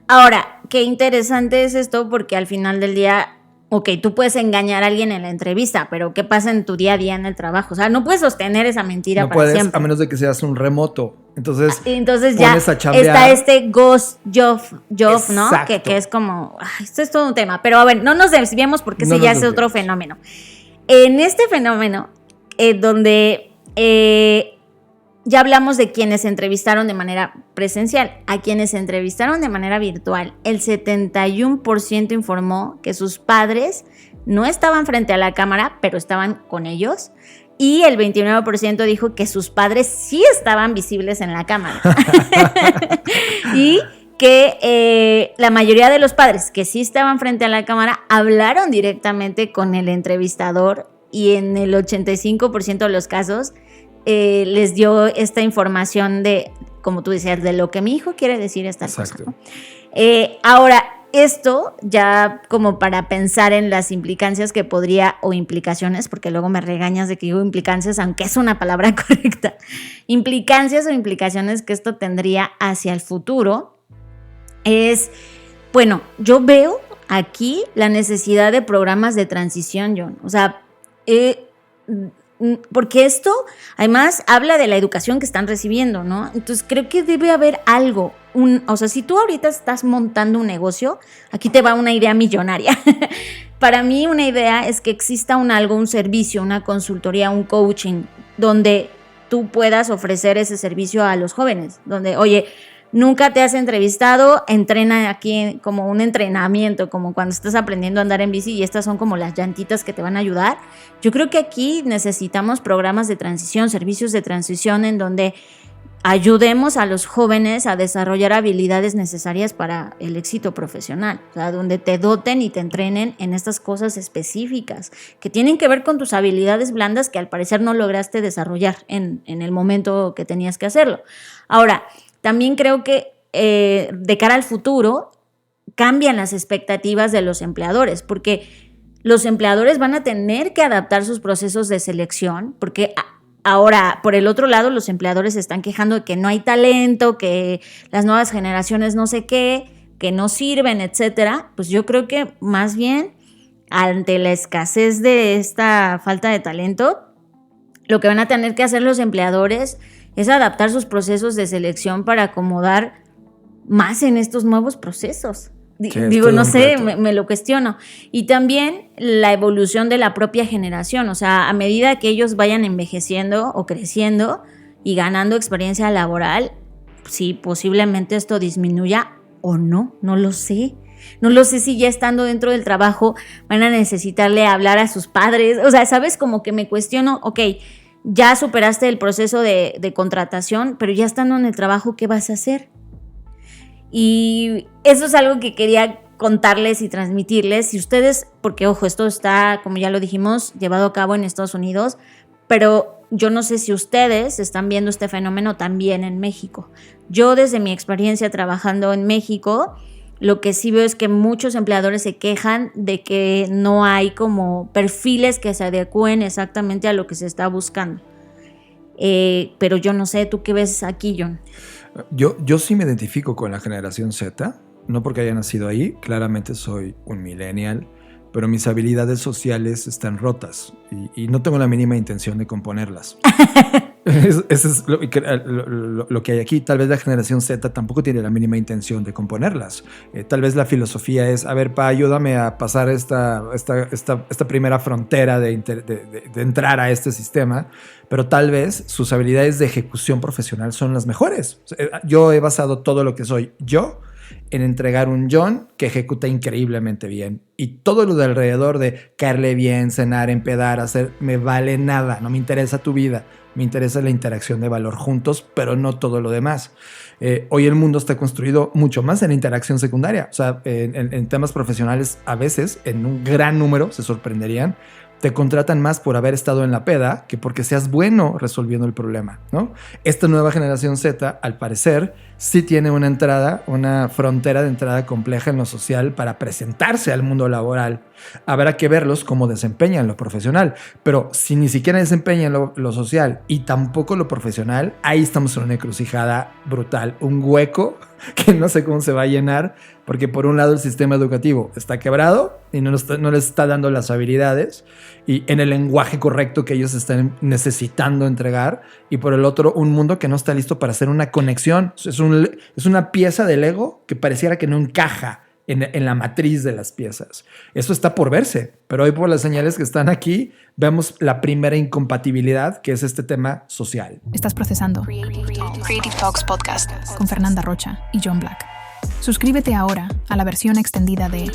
[SPEAKER 1] Ahora, qué interesante es esto porque al final del día, ok, tú puedes engañar a alguien en la entrevista, pero ¿qué pasa en tu día a día en el trabajo? O sea, no puedes sostener esa mentira
[SPEAKER 3] No
[SPEAKER 1] para
[SPEAKER 3] puedes,
[SPEAKER 1] siempre.
[SPEAKER 3] a menos de que seas un remoto. Entonces
[SPEAKER 1] ya
[SPEAKER 3] pones a chambear.
[SPEAKER 1] está este ghost job, ¿no?
[SPEAKER 3] Exacto.
[SPEAKER 1] Que es como, esto es todo un tema. Pero a ver, no nos desviemos porque
[SPEAKER 3] No
[SPEAKER 1] ese ya
[SPEAKER 3] nos
[SPEAKER 1] es otro
[SPEAKER 3] desviemos.
[SPEAKER 1] fenómeno. En este fenómeno, donde ya hablamos de quienes se entrevistaron de manera presencial, a quienes se entrevistaron de manera virtual, el 71% informó que sus padres no estaban frente a la cámara, pero estaban con ellos. Y el 29% dijo que sus padres sí estaban visibles en la cámara. Y que la mayoría de los padres que sí estaban frente a la cámara hablaron directamente con el entrevistador y en el 85% de los casos les dio esta información de, como tú decías, de lo que mi hijo quiere decir esta
[SPEAKER 3] Exacto.
[SPEAKER 1] cosa, ¿no? Ahora, esto ya como para pensar en las implicancias que podría, o implicaciones, porque luego me regañas de que digo implicancias, aunque es una palabra correcta, implicancias o implicaciones que esto tendría hacia el futuro, es, bueno, yo veo aquí la necesidad de programas de transición, John. O sea, porque esto además habla de la educación que están recibiendo, ¿no? Entonces creo que debe haber algo, o sea, si tú ahorita estás montando un negocio, aquí te va una idea millonaria. Para mí una idea es que exista un servicio, una consultoría, un coaching, donde tú puedas ofrecer ese servicio a los jóvenes, donde, oye, nunca te has entrevistado, entrena aquí como un entrenamiento, como cuando estás aprendiendo a andar en bici y estas son como las llantitas que te van a ayudar. Yo creo que aquí necesitamos programas de transición, servicios de transición en donde ayudemos a los jóvenes a desarrollar habilidades necesarias para el éxito profesional, o sea, donde te doten y te entrenen en estas cosas específicas que tienen que ver con tus habilidades blandas que al parecer no lograste desarrollar en el momento que tenías que hacerlo. Ahora, también creo que de cara al futuro cambian las expectativas de los empleadores, porque los empleadores van a tener que adaptar sus procesos de selección, porque ahora, por el otro lado, los empleadores se están quejando de que no hay talento, que las nuevas generaciones no sé qué, que no sirven, etcétera. Pues yo creo que más bien, ante la escasez de esta falta de talento, lo que van a tener que hacer los empleadores es adaptar sus procesos de selección para acomodar más en estos nuevos procesos. Digo, no sé, me lo cuestiono. Y también la evolución de la propia generación, o sea, a medida que ellos vayan envejeciendo o creciendo y ganando experiencia laboral, sí, posiblemente esto disminuya o no lo sé. No lo sé si ya estando dentro del trabajo van a necesitarle hablar a sus padres. O sea, ¿sabes? Como que me cuestiono, ok, ya superaste el proceso de contratación, pero ya estando en el trabajo, ¿qué vas a hacer? Y eso es algo que quería contarles y transmitirles. Si ustedes, porque ojo, esto está, como ya lo dijimos, llevado a cabo en Estados Unidos, pero yo no sé si ustedes están viendo este fenómeno también en México. Yo desde mi experiencia trabajando en México, lo que sí veo es que muchos empleadores se quejan de que no hay como perfiles que se adecúen exactamente a lo que se está buscando. Pero yo no sé, ¿tú qué ves aquí, John?
[SPEAKER 3] Yo sí me identifico con la generación Z, no porque haya nacido ahí, claramente soy un millennial, pero mis habilidades sociales están rotas y no tengo la mínima intención de componerlas. Eso es lo que hay aquí. Tal vez la generación Z tampoco tiene la mínima intención de componerlas. Tal vez la filosofía es, a ver, ayúdame a pasar esta primera frontera de entrar a este sistema, pero tal vez sus habilidades de ejecución profesional son las mejores. Yo he basado todo lo que soy yo en entregar un John que ejecuta increíblemente bien. Y todo lo de alrededor de caerle bien, cenar, empedar, hacer, me vale nada. No me interesa tu vida. Me interesa la interacción de valor juntos, pero no todo lo demás. Hoy el mundo está construido mucho más en interacción secundaria. O sea, en temas profesionales, a veces, en un gran número, se sorprenderían, te contratan más por haber estado en la peda que porque seas bueno resolviendo el problema, ¿no? Esta nueva generación Z, al parecer, sí tiene una frontera de entrada compleja en lo social para presentarse al mundo laboral. Habrá que verlos cómo desempeñan lo profesional, pero si ni siquiera desempeñan lo social y tampoco lo profesional, ahí estamos en una encrucijada brutal, un hueco que no sé cómo se va a llenar, porque por un lado el sistema educativo está quebrado y no les está dando las habilidades y en el lenguaje correcto que ellos están necesitando entregar, y por el otro un mundo que no está listo para hacer una conexión. Es una pieza del Lego que pareciera que no encaja en la matriz de las piezas. Eso está por verse, pero hoy por las señales que están aquí vemos la primera incompatibilidad, que es este tema social.
[SPEAKER 4] Estás procesando Creative Talks Podcast con Fernanda Rocha y John Black. Suscríbete ahora a la versión extendida de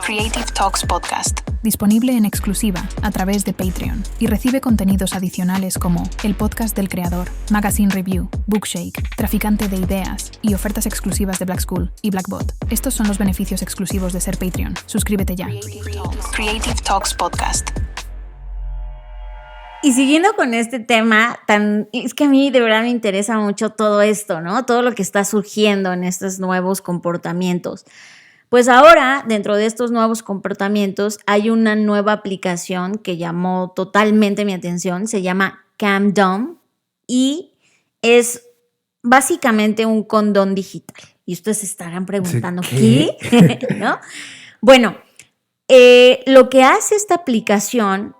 [SPEAKER 4] Creative Talks Podcast, disponible en exclusiva a través de Patreon, y recibe contenidos adicionales como el podcast del creador, Magazine Review, Bookshake, Traficante de Ideas y ofertas exclusivas de Black School y Blackbot. Estos son los beneficios exclusivos de ser Patreon. Suscríbete ya. Creative Talks Podcast.
[SPEAKER 1] Y siguiendo con este tema, es que a mí de verdad me interesa mucho todo esto, ¿no? Todo lo que está surgiendo en estos nuevos comportamientos. Pues ahora, dentro de estos nuevos comportamientos, hay una nueva aplicación que llamó totalmente mi atención. Se llama CamDom y es básicamente un condón digital. Y ustedes se estarán preguntando, ¿qué? ¿No? Bueno, lo que hace esta aplicación,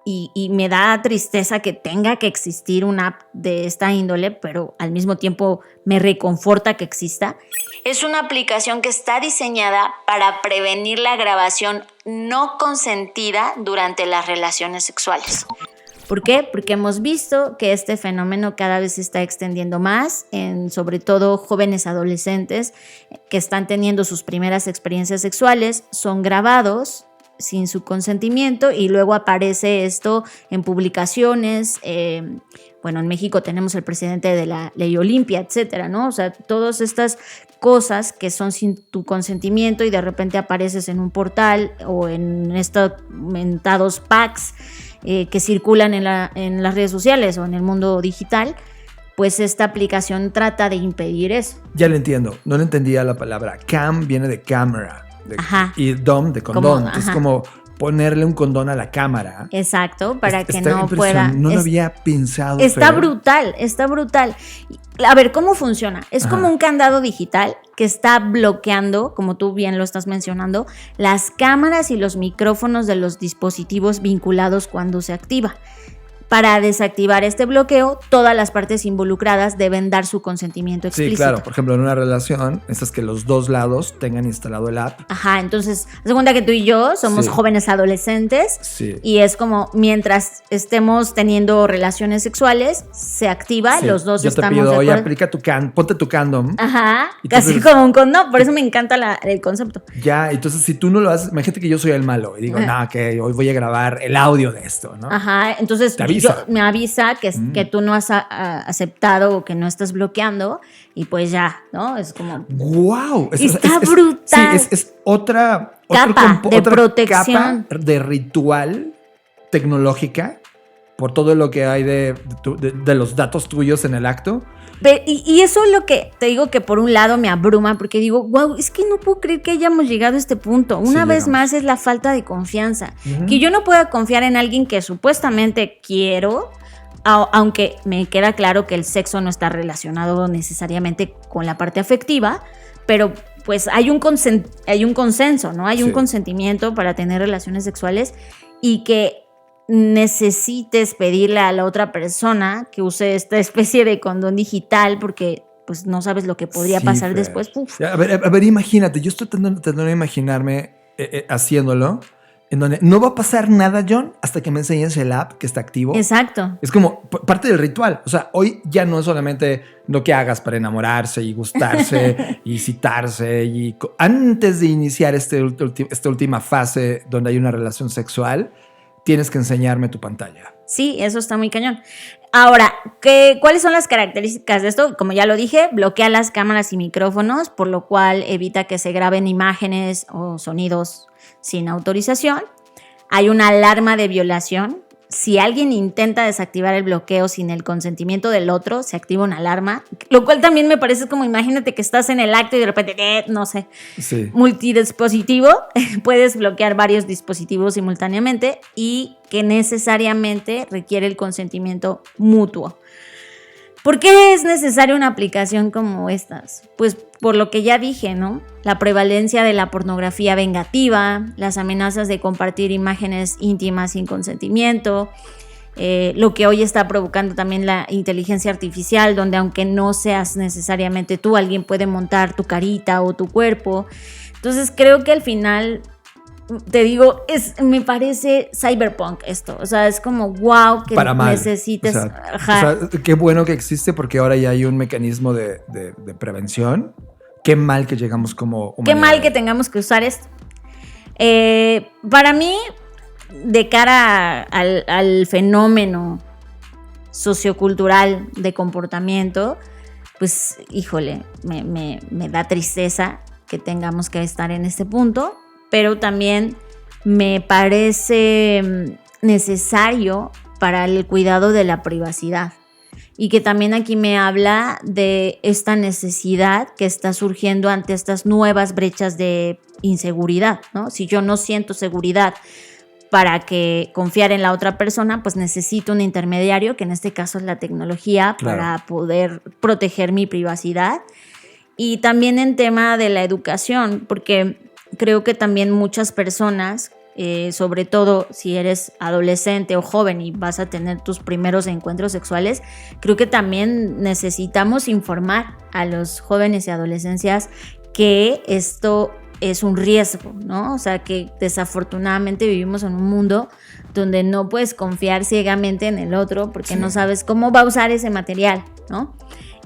[SPEAKER 1] y me da tristeza que tenga que existir una app de esta índole, pero al mismo tiempo me reconforta que exista, es una aplicación que está diseñada para prevenir la grabación no consentida durante las relaciones sexuales. ¿Por qué? Porque hemos visto que este fenómeno cada vez se está extendiendo más en sobre todo jóvenes adolescentes que están teniendo sus primeras experiencias sexuales, son grabados sin su consentimiento y luego aparece esto en publicaciones. Bueno, en México tenemos el precedente de la ley Olimpia, etcétera, ¿no? O sea, todas estas cosas que son sin tu consentimiento y de repente apareces en un portal o en estos mentados packs que circulan en las redes sociales o en el mundo digital, pues esta aplicación trata de impedir eso.
[SPEAKER 3] Ya lo entiendo. No le entendía la palabra. Cam viene de cámara.
[SPEAKER 1] Ajá.
[SPEAKER 3] Y dom de condón. Es como ponerle un condón a la cámara.
[SPEAKER 1] Exacto, para que
[SPEAKER 3] está
[SPEAKER 1] no pueda.
[SPEAKER 3] No lo había pensado.
[SPEAKER 1] Está brutal, está brutal. A ver, ¿cómo funciona? Es como un candado digital que está bloqueando, como tú bien lo estás mencionando, las cámaras y los micrófonos de los dispositivos vinculados cuando se activa. Para desactivar este bloqueo, todas las partes involucradas deben dar su consentimiento explícito.
[SPEAKER 3] Sí, claro. Por ejemplo, en una relación, es que los dos lados tengan instalado el app.
[SPEAKER 1] Ajá, entonces, haz de cuenta que tú y yo somos jóvenes adolescentes y es como mientras estemos teniendo relaciones sexuales, se activa, los dos estamos
[SPEAKER 3] de acuerdo.
[SPEAKER 1] Oye,
[SPEAKER 3] aplica ponte tu condom.
[SPEAKER 1] Ajá, casi como un condón, por eso me encanta el concepto.
[SPEAKER 3] Ya, entonces si tú no lo haces, imagínate que yo soy el malo y digo, no, que hoy voy a grabar el audio de esto, ¿no?
[SPEAKER 1] Ajá, entonces me avisa que tú no has aceptado o que no estás bloqueando y pues ya, ¿no? Es como...
[SPEAKER 3] ¡Wow!
[SPEAKER 1] Está brutal.
[SPEAKER 3] Sí, es otra
[SPEAKER 1] capa de protección.
[SPEAKER 3] Capa de ritual tecnológica por todo lo que hay de los datos tuyos en el acto.
[SPEAKER 1] Y eso es lo que te digo que por un lado me abruma porque digo, wow, es que no puedo creer que hayamos llegado a este punto. Una vez más es la falta de confianza. Que yo no pueda confiar en alguien que supuestamente quiero, aunque me queda claro que el sexo no está relacionado necesariamente con la parte afectiva, pero pues hay un consenso, ¿no? Hay un consentimiento para tener relaciones sexuales y que necesites pedirle a la otra persona que use esta especie de condón digital porque pues no sabes lo que podría pasar después. Uf.
[SPEAKER 3] A ver, imagínate, yo estoy tratando de imaginarme haciéndolo en donde no va a pasar nada, John, hasta que me enseñes el app que está activo.
[SPEAKER 1] Exacto.
[SPEAKER 3] Es como parte del ritual. O sea, hoy ya no es solamente lo que hagas para enamorarse y gustarse y citarse. Y antes de iniciar esta última fase donde hay una relación sexual, tienes que enseñarme tu pantalla.
[SPEAKER 1] Sí, eso está muy cañón. Ahora, ¿cuáles son las características de esto? Como ya lo dije, bloquea las cámaras y micrófonos, por lo cual evita que se graben imágenes o sonidos sin autorización. Hay una alarma de violación. Si alguien intenta desactivar el bloqueo sin el consentimiento del otro, se activa una alarma, lo cual también me parece como, imagínate que estás en el acto y de repente, no sé, multidispositivo, puedes bloquear varios dispositivos simultáneamente y que necesariamente requiere el consentimiento mutuo. ¿Por qué es necesaria una aplicación como estas? Pues por lo que ya dije, ¿no? La prevalencia de la pornografía vengativa, las amenazas de compartir imágenes íntimas sin consentimiento, lo que hoy está provocando también la inteligencia artificial, donde aunque no seas necesariamente tú, alguien puede montar tu carita o tu cuerpo. Entonces creo que al final... Te digo, me parece cyberpunk esto. O sea, es como wow que necesites.
[SPEAKER 3] O sea, qué bueno que existe porque ahora ya hay un mecanismo de prevención. Qué mal que llegamos como humanidad.
[SPEAKER 1] Qué mal que tengamos que usar esto. Para mí, de cara al fenómeno sociocultural de comportamiento, pues, híjole, me da tristeza que tengamos que estar en este punto. Pero también me parece necesario para el cuidado de la privacidad. Y que también aquí me habla de esta necesidad que está surgiendo ante estas nuevas brechas de inseguridad, ¿no? Si yo no siento seguridad para que confiar en la otra persona, pues necesito un intermediario, que en este caso es la tecnología, para poder proteger mi privacidad. Y también en tema de la educación, porque... Creo que también muchas personas, sobre todo si eres adolescente o joven y vas a tener tus primeros encuentros sexuales, creo que también necesitamos informar a los jóvenes y adolescencias que esto es un riesgo, ¿no? O sea, que desafortunadamente vivimos en un mundo donde no puedes confiar ciegamente en el otro porque no sabes cómo va a usar ese material, ¿no?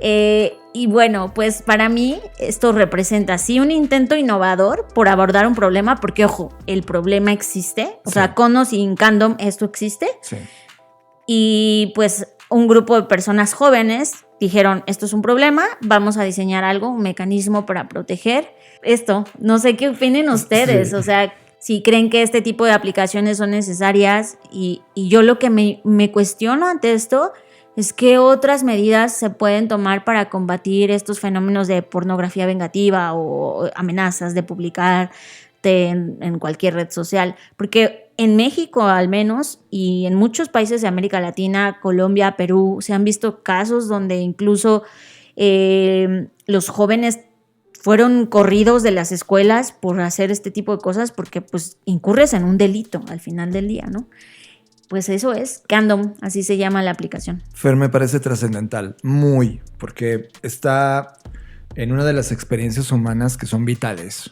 [SPEAKER 1] Y bueno, pues para mí esto representa sí un intento innovador por abordar un problema, porque ojo, el problema existe, o sea, con o sin condom esto existe.
[SPEAKER 3] Sí.
[SPEAKER 1] Y pues un grupo de personas jóvenes dijeron, esto es un problema, vamos a diseñar algo, un mecanismo para proteger esto. No sé qué opinen ustedes, o sea, si creen que este tipo de aplicaciones son necesarias, y yo lo que me cuestiono ante esto es qué otras medidas se pueden tomar para combatir estos fenómenos de pornografía vengativa o amenazas de publicarte en cualquier red social. Porque en México al menos, y en muchos países de América Latina, Colombia, Perú, se han visto casos donde incluso los jóvenes fueron corridos de las escuelas por hacer este tipo de cosas, porque pues incurres en un delito al final del día, ¿no? Pues eso es Condom, así se llama la aplicación.
[SPEAKER 3] Fer, me parece trascendental, muy, porque está en una de las experiencias humanas que son vitales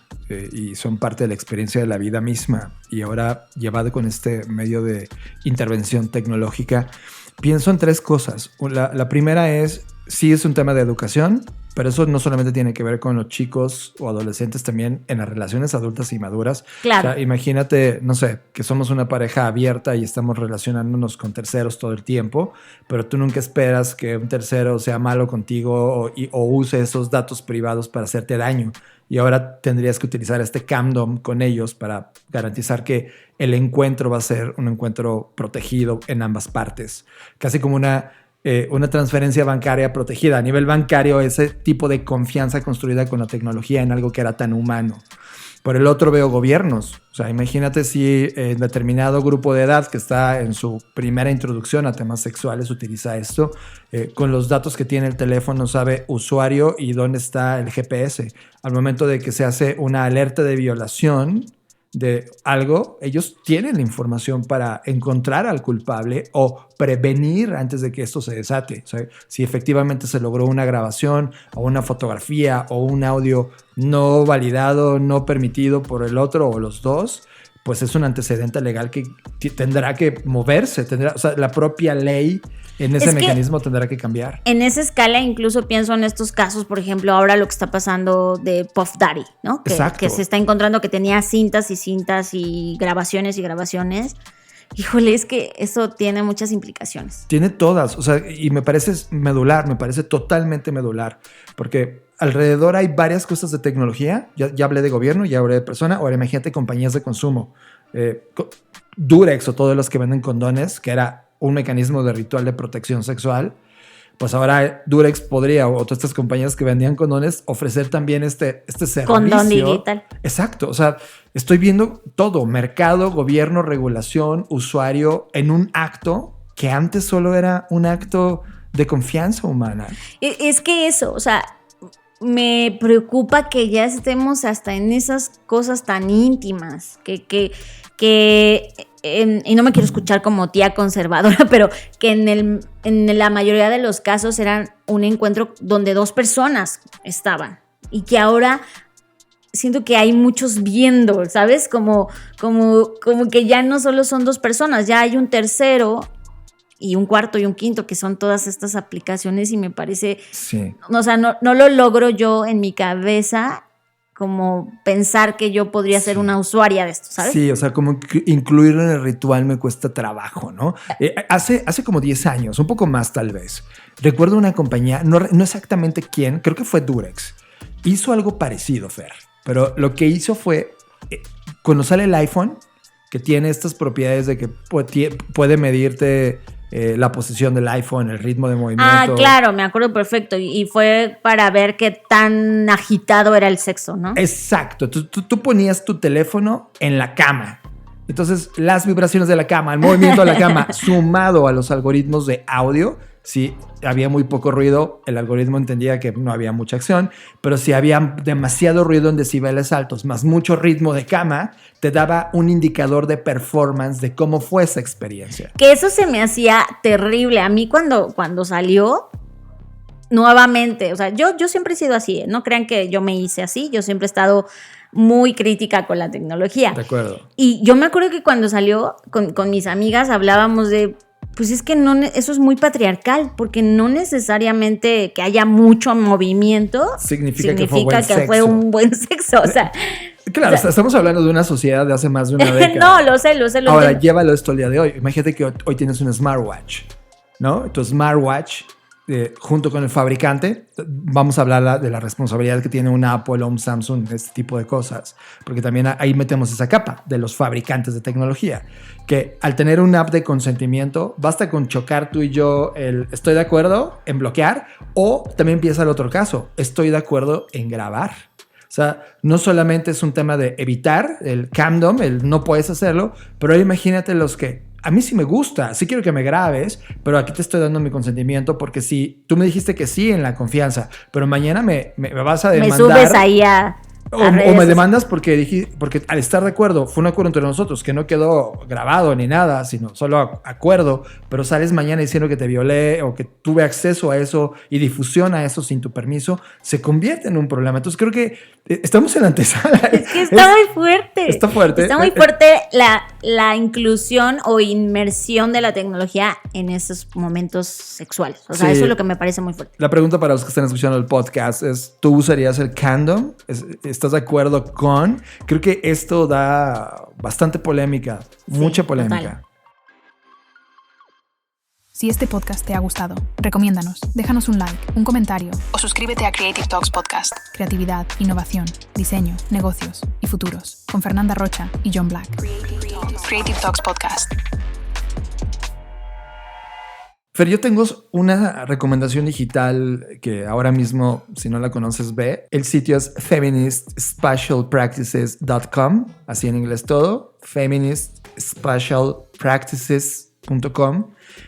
[SPEAKER 3] y son parte de la experiencia de la vida misma, y ahora llevado con este medio de intervención tecnológica, pienso en tres cosas. La primera es, sí es un tema de educación, pero eso no solamente tiene que ver con los chicos o adolescentes, también en las relaciones adultas y maduras.
[SPEAKER 1] Claro.
[SPEAKER 3] O sea, imagínate, no sé, que somos una pareja abierta y estamos relacionándonos con terceros todo el tiempo, pero tú nunca esperas que un tercero sea malo contigo o use esos datos privados para hacerte daño. Y ahora tendrías que utilizar este condom con ellos para garantizar que el encuentro va a ser un encuentro protegido en ambas partes. Casi como una transferencia bancaria protegida. A nivel bancario, ese tipo de confianza construida con la tecnología en algo que era tan humano. Por el otro veo gobiernos. O sea, imagínate si en determinado grupo de edad que está en su primera introducción a temas sexuales utiliza esto, con los datos que tiene el teléfono sabe usuario y dónde está el GPS. Al momento de que se hace una alerta de violación de algo, ellos tienen la información para encontrar al culpable o prevenir antes de que esto se desate. O sea, si efectivamente se logró una grabación o una fotografía o un audio no validado, no permitido por el otro o los dos, pues es un antecedente legal que tendrá que moverse, o sea, la propia ley en ese mecanismo tendrá que cambiar.
[SPEAKER 1] En esa escala incluso pienso en estos casos, por ejemplo, ahora lo que está pasando de Puff Daddy, ¿no? Que se está encontrando que tenía cintas y cintas y grabaciones. Híjole, es que eso tiene muchas implicaciones.
[SPEAKER 3] Tiene todas, o sea, y me parece medular, me parece totalmente medular, porque alrededor hay varias cosas de tecnología. Ya hablé de gobierno, ya hablé de persona, ahora imagínate compañías de consumo. Durex o todos los que venden condones, que era un mecanismo de ritual de protección sexual, pues ahora Durex podría, o todas estas compañías que vendían condones, ofrecer también este servicio.
[SPEAKER 1] Condón digital.
[SPEAKER 3] Exacto, o sea, estoy viendo todo, mercado, gobierno, regulación, usuario, en un acto que antes solo era un acto de confianza humana.
[SPEAKER 1] Es que eso, o sea, me preocupa que ya estemos hasta en esas cosas tan íntimas, y no me quiero escuchar como tía conservadora, pero que en la mayoría de los casos eran un encuentro donde dos personas estaban, y que ahora siento que hay muchos viendo, ¿sabes? Como que ya no solo son dos personas, ya hay un tercero y un cuarto y un quinto, que son todas estas aplicaciones, y me parece,
[SPEAKER 3] sí.
[SPEAKER 1] O sea, no lo logro yo en mi cabeza como pensar que yo podría ser una usuaria de esto, ¿sabes?
[SPEAKER 3] Sí, o sea, como incluirlo en el ritual me cuesta trabajo, ¿no? Hace como 10 años, un poco más tal vez, recuerdo una compañía, no exactamente quién, creo que fue Durex, hizo algo parecido, Fer, pero lo que hizo fue, cuando sale el iPhone, que tiene estas propiedades de que puede medirte la posición del iPhone, el ritmo de movimiento.
[SPEAKER 1] Ah, claro, me acuerdo perfecto. Y fue para ver qué tan agitado era el sexo, ¿no?
[SPEAKER 3] Exacto. Tú ponías tu teléfono en la cama. Entonces, las vibraciones de la cama, el movimiento de la cama, sumado a los algoritmos de audio, si había muy poco ruido, el algoritmo entendía que no había mucha acción, pero si había demasiado ruido en decibeles altos, más mucho ritmo de cama, te daba un indicador de performance de cómo fue esa experiencia.
[SPEAKER 1] Que eso se me hacía terrible. A mí cuando salió, nuevamente, o sea, yo siempre he sido así, ¿eh? No crean que yo me hice así, yo siempre he estado muy crítica con la tecnología.
[SPEAKER 3] De acuerdo.
[SPEAKER 1] Y yo me acuerdo que cuando salió con mis amigas hablábamos de, pues es que no, eso es muy patriarcal, porque no necesariamente que haya mucho movimiento
[SPEAKER 3] significa que
[SPEAKER 1] fue un buen sexo. O sea,
[SPEAKER 3] claro, estamos hablando de una sociedad de hace más de una década.
[SPEAKER 1] No, lo sé.
[SPEAKER 3] Ahora, llévalo esto al día de hoy. Imagínate que hoy tienes un smartwatch, ¿no? Tu smartwatch, junto con el fabricante, vamos a hablar de la responsabilidad que tiene un Apple o un Samsung, este tipo de cosas, porque también ahí metemos esa capa de los fabricantes de tecnología, que al tener una app de consentimiento, basta con chocar tú y yo el estoy de acuerdo en bloquear, o también empieza el otro caso, estoy de acuerdo en grabar. O sea, no solamente es un tema de evitar el camdom, el no puedes hacerlo, pero ahora imagínate los que a mí sí me gusta, sí quiero que me grabes, pero aquí te estoy dando mi consentimiento porque si tú me dijiste que sí en la confianza, pero mañana me vas a demandar. Me
[SPEAKER 1] subes ahí
[SPEAKER 3] o me demandas porque al estar de acuerdo, fue un acuerdo entre nosotros que no quedó grabado ni nada, sino solo acuerdo, pero sales mañana diciendo que te violé o que tuve acceso a eso y difusión a eso sin tu permiso, se convierte en un problema. Entonces creo que estamos en la antesala.
[SPEAKER 1] Es que está muy fuerte.
[SPEAKER 3] Está fuerte.
[SPEAKER 1] Está muy fuerte la inclusión o inmersión de la tecnología en esos momentos sexuales. O sea, sí, eso es lo que me parece muy fuerte.
[SPEAKER 3] La pregunta para los que están escuchando el podcast es, ¿tú usarías el condom? ¿Estás de acuerdo con? Creo que esto da bastante polémica, mucha polémica.
[SPEAKER 1] Total.
[SPEAKER 4] Si este podcast te ha gustado, recomiéndanos, déjanos un like, un comentario o suscríbete a Creative Talks Podcast. Creatividad, innovación, diseño, negocios y futuros. Con Fernanda Rocha y John Black. Creative Talks Podcast.
[SPEAKER 3] Fer, yo tengo una recomendación digital que ahora mismo, si no la conoces, ve. El sitio es feministspecialpractices.com, así en inglés todo, feministspecialpractices.com.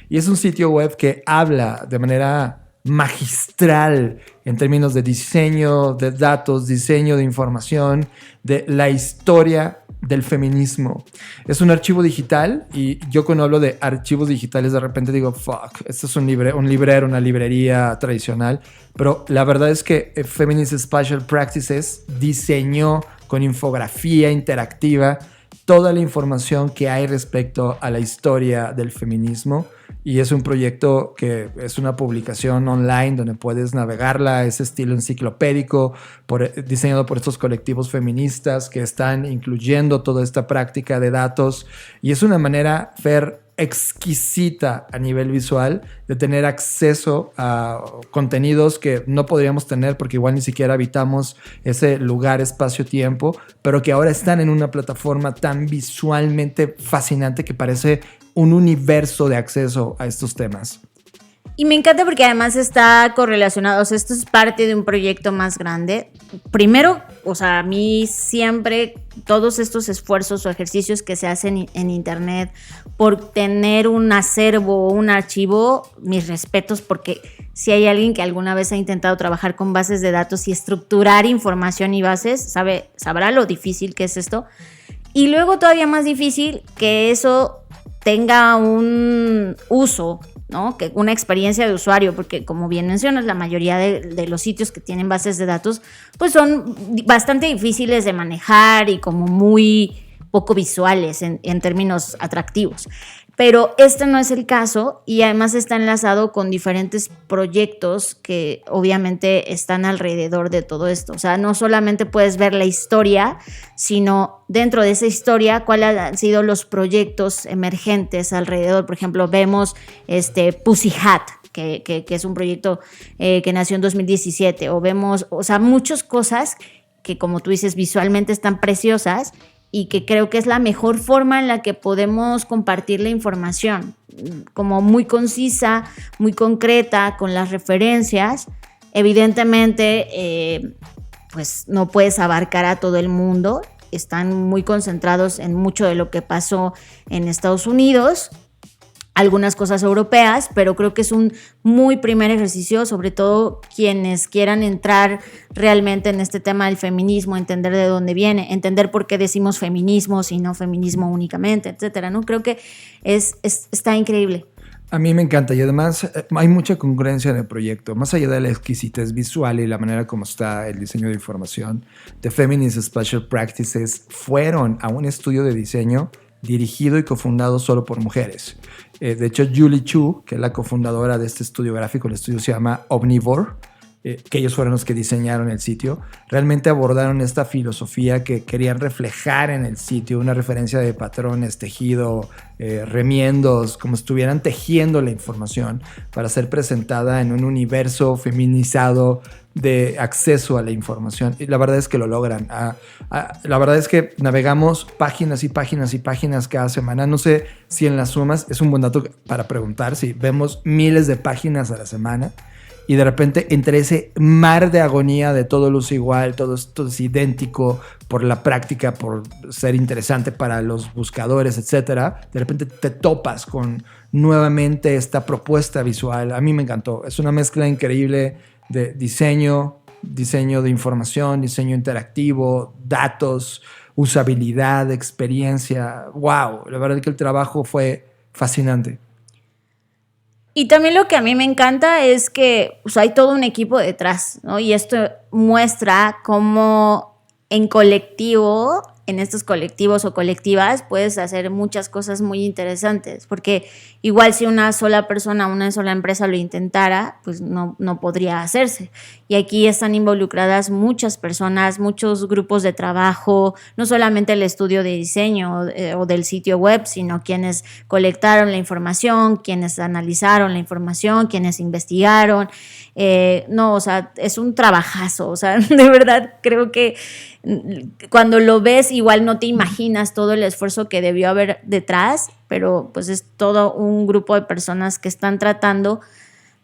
[SPEAKER 3] Y es un sitio web que habla de manera magistral en términos de diseño de datos, diseño de información, de la historia del feminismo. Es un archivo digital y yo cuando hablo de archivos digitales de repente digo, fuck, esto es un librero, una librería tradicional, pero la verdad es que Feminist Spatial Practices diseñó con infografía interactiva toda la información que hay respecto a la historia del feminismo y es un proyecto que es una publicación online donde puedes navegarla, ese estilo enciclopédico diseñado por estos colectivos feministas que están incluyendo toda esta práctica de datos y es una manera, Fer, exquisita a nivel visual de tener acceso a contenidos que no podríamos tener porque igual ni siquiera habitamos ese lugar, espacio-tiempo, pero que ahora están en una plataforma tan visualmente fascinante que parece un universo de acceso a estos temas.
[SPEAKER 1] Y me encanta porque además está correlacionado, o sea, esto es parte de un proyecto más grande. Primero, o sea, a mí siempre todos estos esfuerzos o ejercicios que se hacen en internet por tener un acervo o un archivo, mis respetos, porque si hay alguien que alguna vez ha intentado trabajar con bases de datos y estructurar información y bases, sabrá lo difícil que es esto. Y luego todavía más difícil que eso tenga un uso, ¿no? Que una experiencia de usuario, porque como bien mencionas, la mayoría de los sitios que tienen bases de datos pues son bastante difíciles de manejar y como muy poco visuales en términos atractivos. Pero este no es el caso y además está enlazado con diferentes proyectos que obviamente están alrededor de todo esto. O sea, no solamente puedes ver la historia, sino dentro de esa historia cuáles han sido los proyectos emergentes alrededor. Por ejemplo, vemos Pussy Hat, que es un proyecto que nació en 2017. O vemos, o sea, muchas cosas que, como tú dices, visualmente están preciosas y que creo que es la mejor forma en la que podemos compartir la información, como muy concisa, muy concreta, con las referencias. Evidentemente, pues no puedes abarcar a todo el mundo, están muy concentrados en mucho de lo que pasó en Estados Unidos, algunas cosas europeas, pero creo que es un muy primer ejercicio, sobre todo quienes quieran entrar realmente en este tema del feminismo, entender de dónde viene, entender por qué decimos feminismo y no feminismo únicamente, etcétera, ¿no? Creo que está increíble.
[SPEAKER 3] A mí me encanta y además hay mucha congruencia en el proyecto. Más allá de la exquisitez visual y la manera como está el diseño de información, The Feminist Special Practices fueron a un estudio de diseño dirigido y cofundado solo por mujeres. De hecho, Julie Chu, que es la cofundadora de este estudio gráfico, el estudio se llama Omnivore, que ellos fueron los que diseñaron el sitio, realmente abordaron esta filosofía que querían reflejar en el sitio, una referencia de patrones, tejido, remiendos, como estuvieran tejiendo la información para ser presentada en un universo feminizado de acceso a la información. Y la verdad es que lo logran. La verdad es que navegamos páginas y páginas y páginas cada semana. No sé si en las sumas, es un buen dato para preguntar, si vemos miles de páginas a la semana. Y de repente, entre ese mar de agonía de todo luce igual, todo es idéntico por la práctica, por ser interesante para los buscadores, etcétera, de repente te topas con nuevamente esta propuesta visual. A mí me encantó. Es una mezcla increíble de diseño de información, diseño interactivo, datos, usabilidad, experiencia. ¡Wow! La verdad es que el trabajo fue fascinante.
[SPEAKER 1] Y también lo que a mí me encanta es que hay todo un equipo detrás, ¿no? Y esto muestra cómo en colectivo, en estos colectivos o colectivas, puedes hacer muchas cosas muy interesantes. Porque igual si una sola persona, una sola empresa lo intentara, pues no podría hacerse. Y aquí están involucradas muchas personas, muchos grupos de trabajo, no solamente el estudio de diseño o del sitio web, sino quienes colectaron la información, quienes analizaron la información, quienes investigaron. Es un trabajazo. De verdad creo que cuando lo ves igual no te imaginas todo el esfuerzo que debió haber detrás, pero pues es todo un grupo de personas que están tratando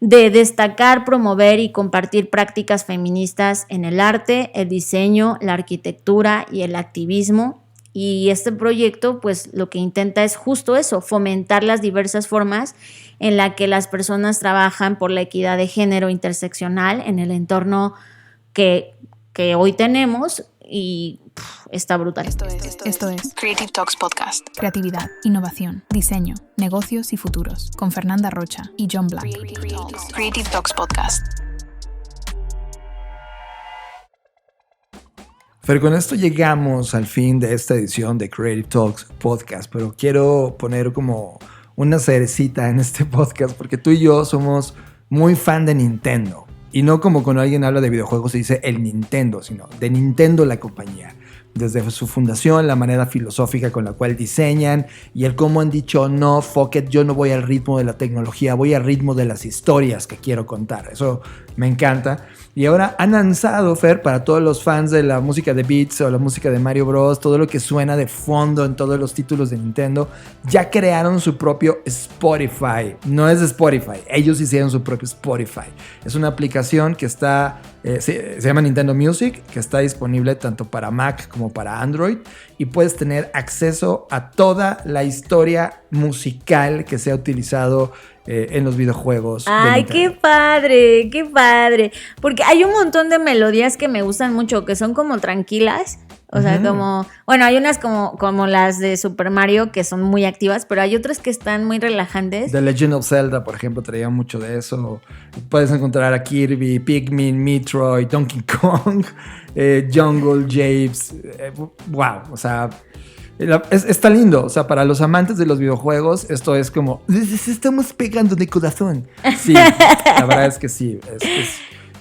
[SPEAKER 1] de destacar, promover y compartir prácticas feministas en el arte, el diseño, la arquitectura y el activismo. Y este proyecto pues lo que intenta es justo eso, fomentar las diversas formas en la que las personas trabajan por la equidad de género interseccional en el entorno que hoy tenemos. Y está brutal.
[SPEAKER 4] Esto es
[SPEAKER 8] Creative Talks Podcast.
[SPEAKER 4] Creatividad, innovación, diseño, negocios y futuros, con Fernanda Rocha y John Black.
[SPEAKER 8] Creative Talks Podcast.
[SPEAKER 3] Fer, con esto llegamos al fin de esta edición de Creative Talks Podcast, pero quiero poner como una cerecita en este podcast porque tú y yo somos muy fan de Nintendo. Y no como cuando alguien habla de videojuegos se dice el Nintendo, sino de Nintendo la compañía. Desde su fundación, la manera filosófica con la cual diseñan y el cómo han dicho, no, fuck it, yo no voy al ritmo de la tecnología, voy al ritmo de las historias que quiero contar. Eso me encanta. Y ahora han lanzado, Fer, para todos los fans de la música de Beats o la música de Mario Bros, todo lo que suena de fondo en todos los títulos de Nintendo, ya crearon su propio Spotify. No es de Spotify, ellos hicieron su propio Spotify. Es una aplicación que está, se llama Nintendo Music, que está disponible tanto para Mac como para Android y puedes tener acceso a toda la historia musical que se ha utilizado en los videojuegos.
[SPEAKER 1] ¡Ay, qué padre! ¡Qué padre! Porque hay un montón de melodías que me gustan mucho, que son como tranquilas. O sea, como... Bueno, hay unas como las de Super Mario que son muy activas, pero hay otras que están muy relajantes.
[SPEAKER 3] The Legend of Zelda, por ejemplo, traía mucho de eso. Puedes encontrar a Kirby, Pikmin, Metroid, Donkey Kong, Jungle, Japes. Wow, o sea... Está lindo, o sea, para los amantes de los videojuegos, esto es como, estamos pegando de corazón. Sí, la verdad es que sí,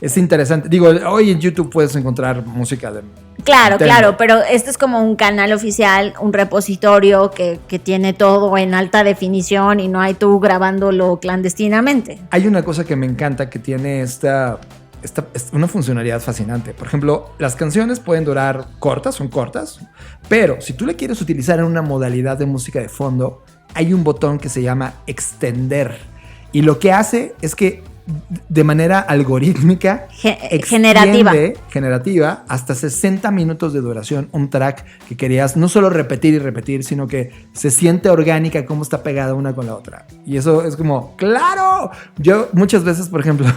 [SPEAKER 3] es interesante. Digo, hoy en YouTube puedes encontrar música de...
[SPEAKER 1] Claro, pero este es como un canal oficial, un repositorio que tiene todo en alta definición y no hay tú grabándolo clandestinamente.
[SPEAKER 3] Hay una cosa que me encanta que tiene esta una funcionalidad fascinante. Por ejemplo, las canciones pueden durar son cortas, pero si tú le quieres utilizar en una modalidad de música de fondo, hay un botón que se llama extender. Y lo que hace es que de manera algorítmica generativa hasta 60 minutos de duración un track que querías no solo repetir y repetir, sino que se siente orgánica cómo está pegada una con la otra. Y eso es como, ¡claro! Yo muchas veces, por ejemplo,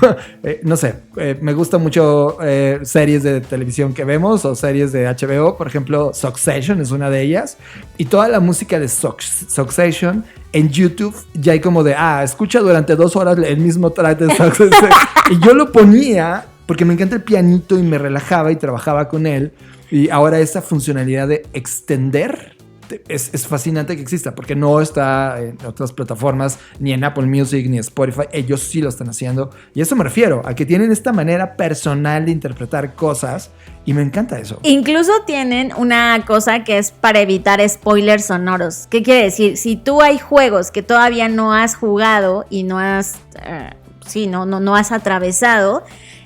[SPEAKER 3] me gusta mucho series de televisión que vemos o series de HBO. Por ejemplo, Succession es una de ellas. Y toda la música de Succession en YouTube ya hay como de, escucha durante 2 horas el mismo track de y yo lo ponía porque me encanta el pianito y me relajaba y trabajaba con él. Y ahora esa funcionalidad de extender es fascinante que exista, porque no está en otras plataformas, ni en Apple Music, ni Spotify. Ellos sí lo están haciendo. Y a eso me refiero, a que tienen esta manera personal de interpretar cosas. Y me encanta eso.
[SPEAKER 1] Incluso tienen una cosa que es para evitar spoilers sonoros. ¿Qué quiere decir? Si tú hay juegos que todavía no has jugado y no has, no has atravesado,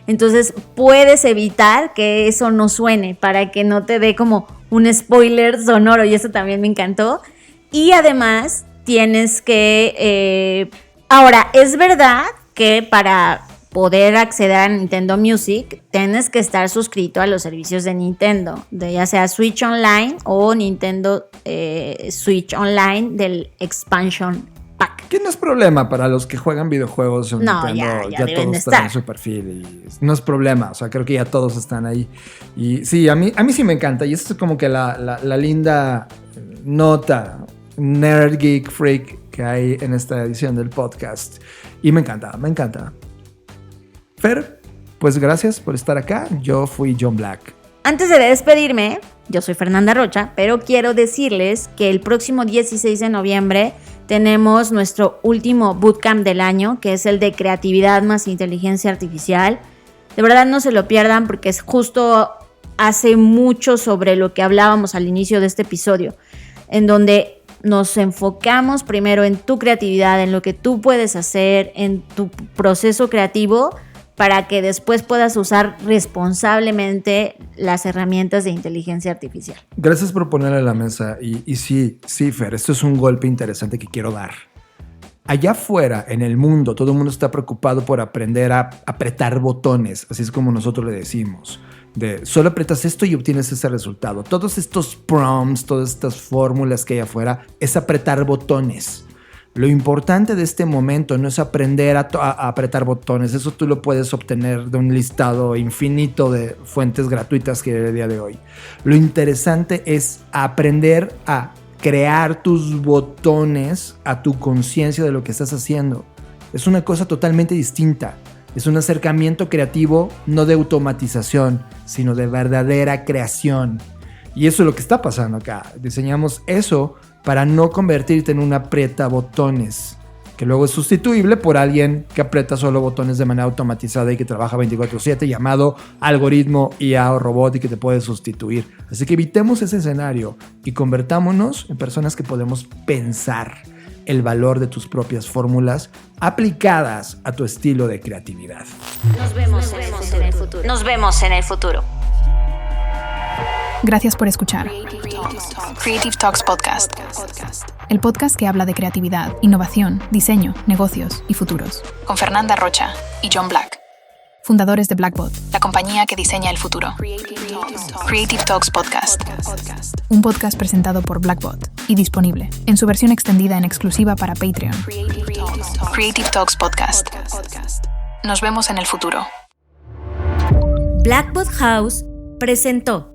[SPEAKER 1] entonces puedes evitar que eso no suene para que no te dé como un spoiler sonoro, y eso también me encantó. Y además tienes que... ahora, es verdad que para poder acceder a Nintendo Music tienes que estar suscrito a los servicios de Nintendo, de ya sea Switch Online o Nintendo Switch Online del Expansion Pack.
[SPEAKER 3] Que no es problema para los que juegan videojuegos en Nintendo. Ya todos están en su perfil y no es problema. O sea, creo que ya todos están ahí. Y sí, a mí sí me encanta. Y esto es como que la linda nota nerd, geek, freak que hay en esta edición del podcast. Y me encanta. Fer, pues gracias por estar acá. Yo fui John Black.
[SPEAKER 1] Antes de despedirme, yo soy Fernanda Rocha, pero quiero decirles que el próximo 16 de noviembre tenemos nuestro último bootcamp del año, que es el de creatividad más inteligencia artificial. De verdad no se lo pierdan, porque es justo hace mucho sobre lo que hablábamos al inicio de este episodio, en donde nos enfocamos primero en tu creatividad, en lo que tú puedes hacer, en tu proceso creativo, para que después puedas usar responsablemente las herramientas de inteligencia artificial.
[SPEAKER 3] Gracias por ponerle a la mesa. Y sí, Fer, esto es un golpe interesante que quiero dar. Allá afuera, en el mundo, todo el mundo está preocupado por aprender a apretar botones, así es como nosotros le decimos. De solo apretas esto y obtienes ese resultado. Todos estos prompts, todas estas fórmulas que hay afuera, es apretar botones. Lo importante de este momento no es aprender a apretar botones. Eso tú lo puedes obtener de un listado infinito de fuentes gratuitas que hay el día de hoy. Lo interesante es aprender a crear tus botones a tu conciencia de lo que estás haciendo. Es una cosa totalmente distinta. Es un acercamiento creativo, no de automatización, sino de verdadera creación. Y eso es lo que está pasando acá. Diseñamos eso para no convertirte en un aprietabotones, que luego es sustituible por alguien que aprieta solo botones de manera automatizada y que trabaja 24/7, llamado algoritmo IA o robot, y que te puede sustituir. Así que evitemos ese escenario y convertámonos en personas que podemos pensar el valor de tus propias fórmulas aplicadas a tu estilo de creatividad.
[SPEAKER 1] Nos vemos en el futuro.
[SPEAKER 4] Gracias por escuchar
[SPEAKER 8] Creative Talks Podcast.
[SPEAKER 4] el podcast que habla de creatividad, innovación, diseño, negocios y futuros.
[SPEAKER 8] Con Fernanda Rocha y John Black,
[SPEAKER 4] Fundadores de Blackbot,
[SPEAKER 8] la compañía que diseña el futuro. Creative Talks Podcast.
[SPEAKER 4] un podcast presentado por Blackbot y disponible en su versión extendida en exclusiva para Patreon.
[SPEAKER 8] Creative Talks Podcast. Nos vemos en el futuro.
[SPEAKER 1] Blackbot House presentó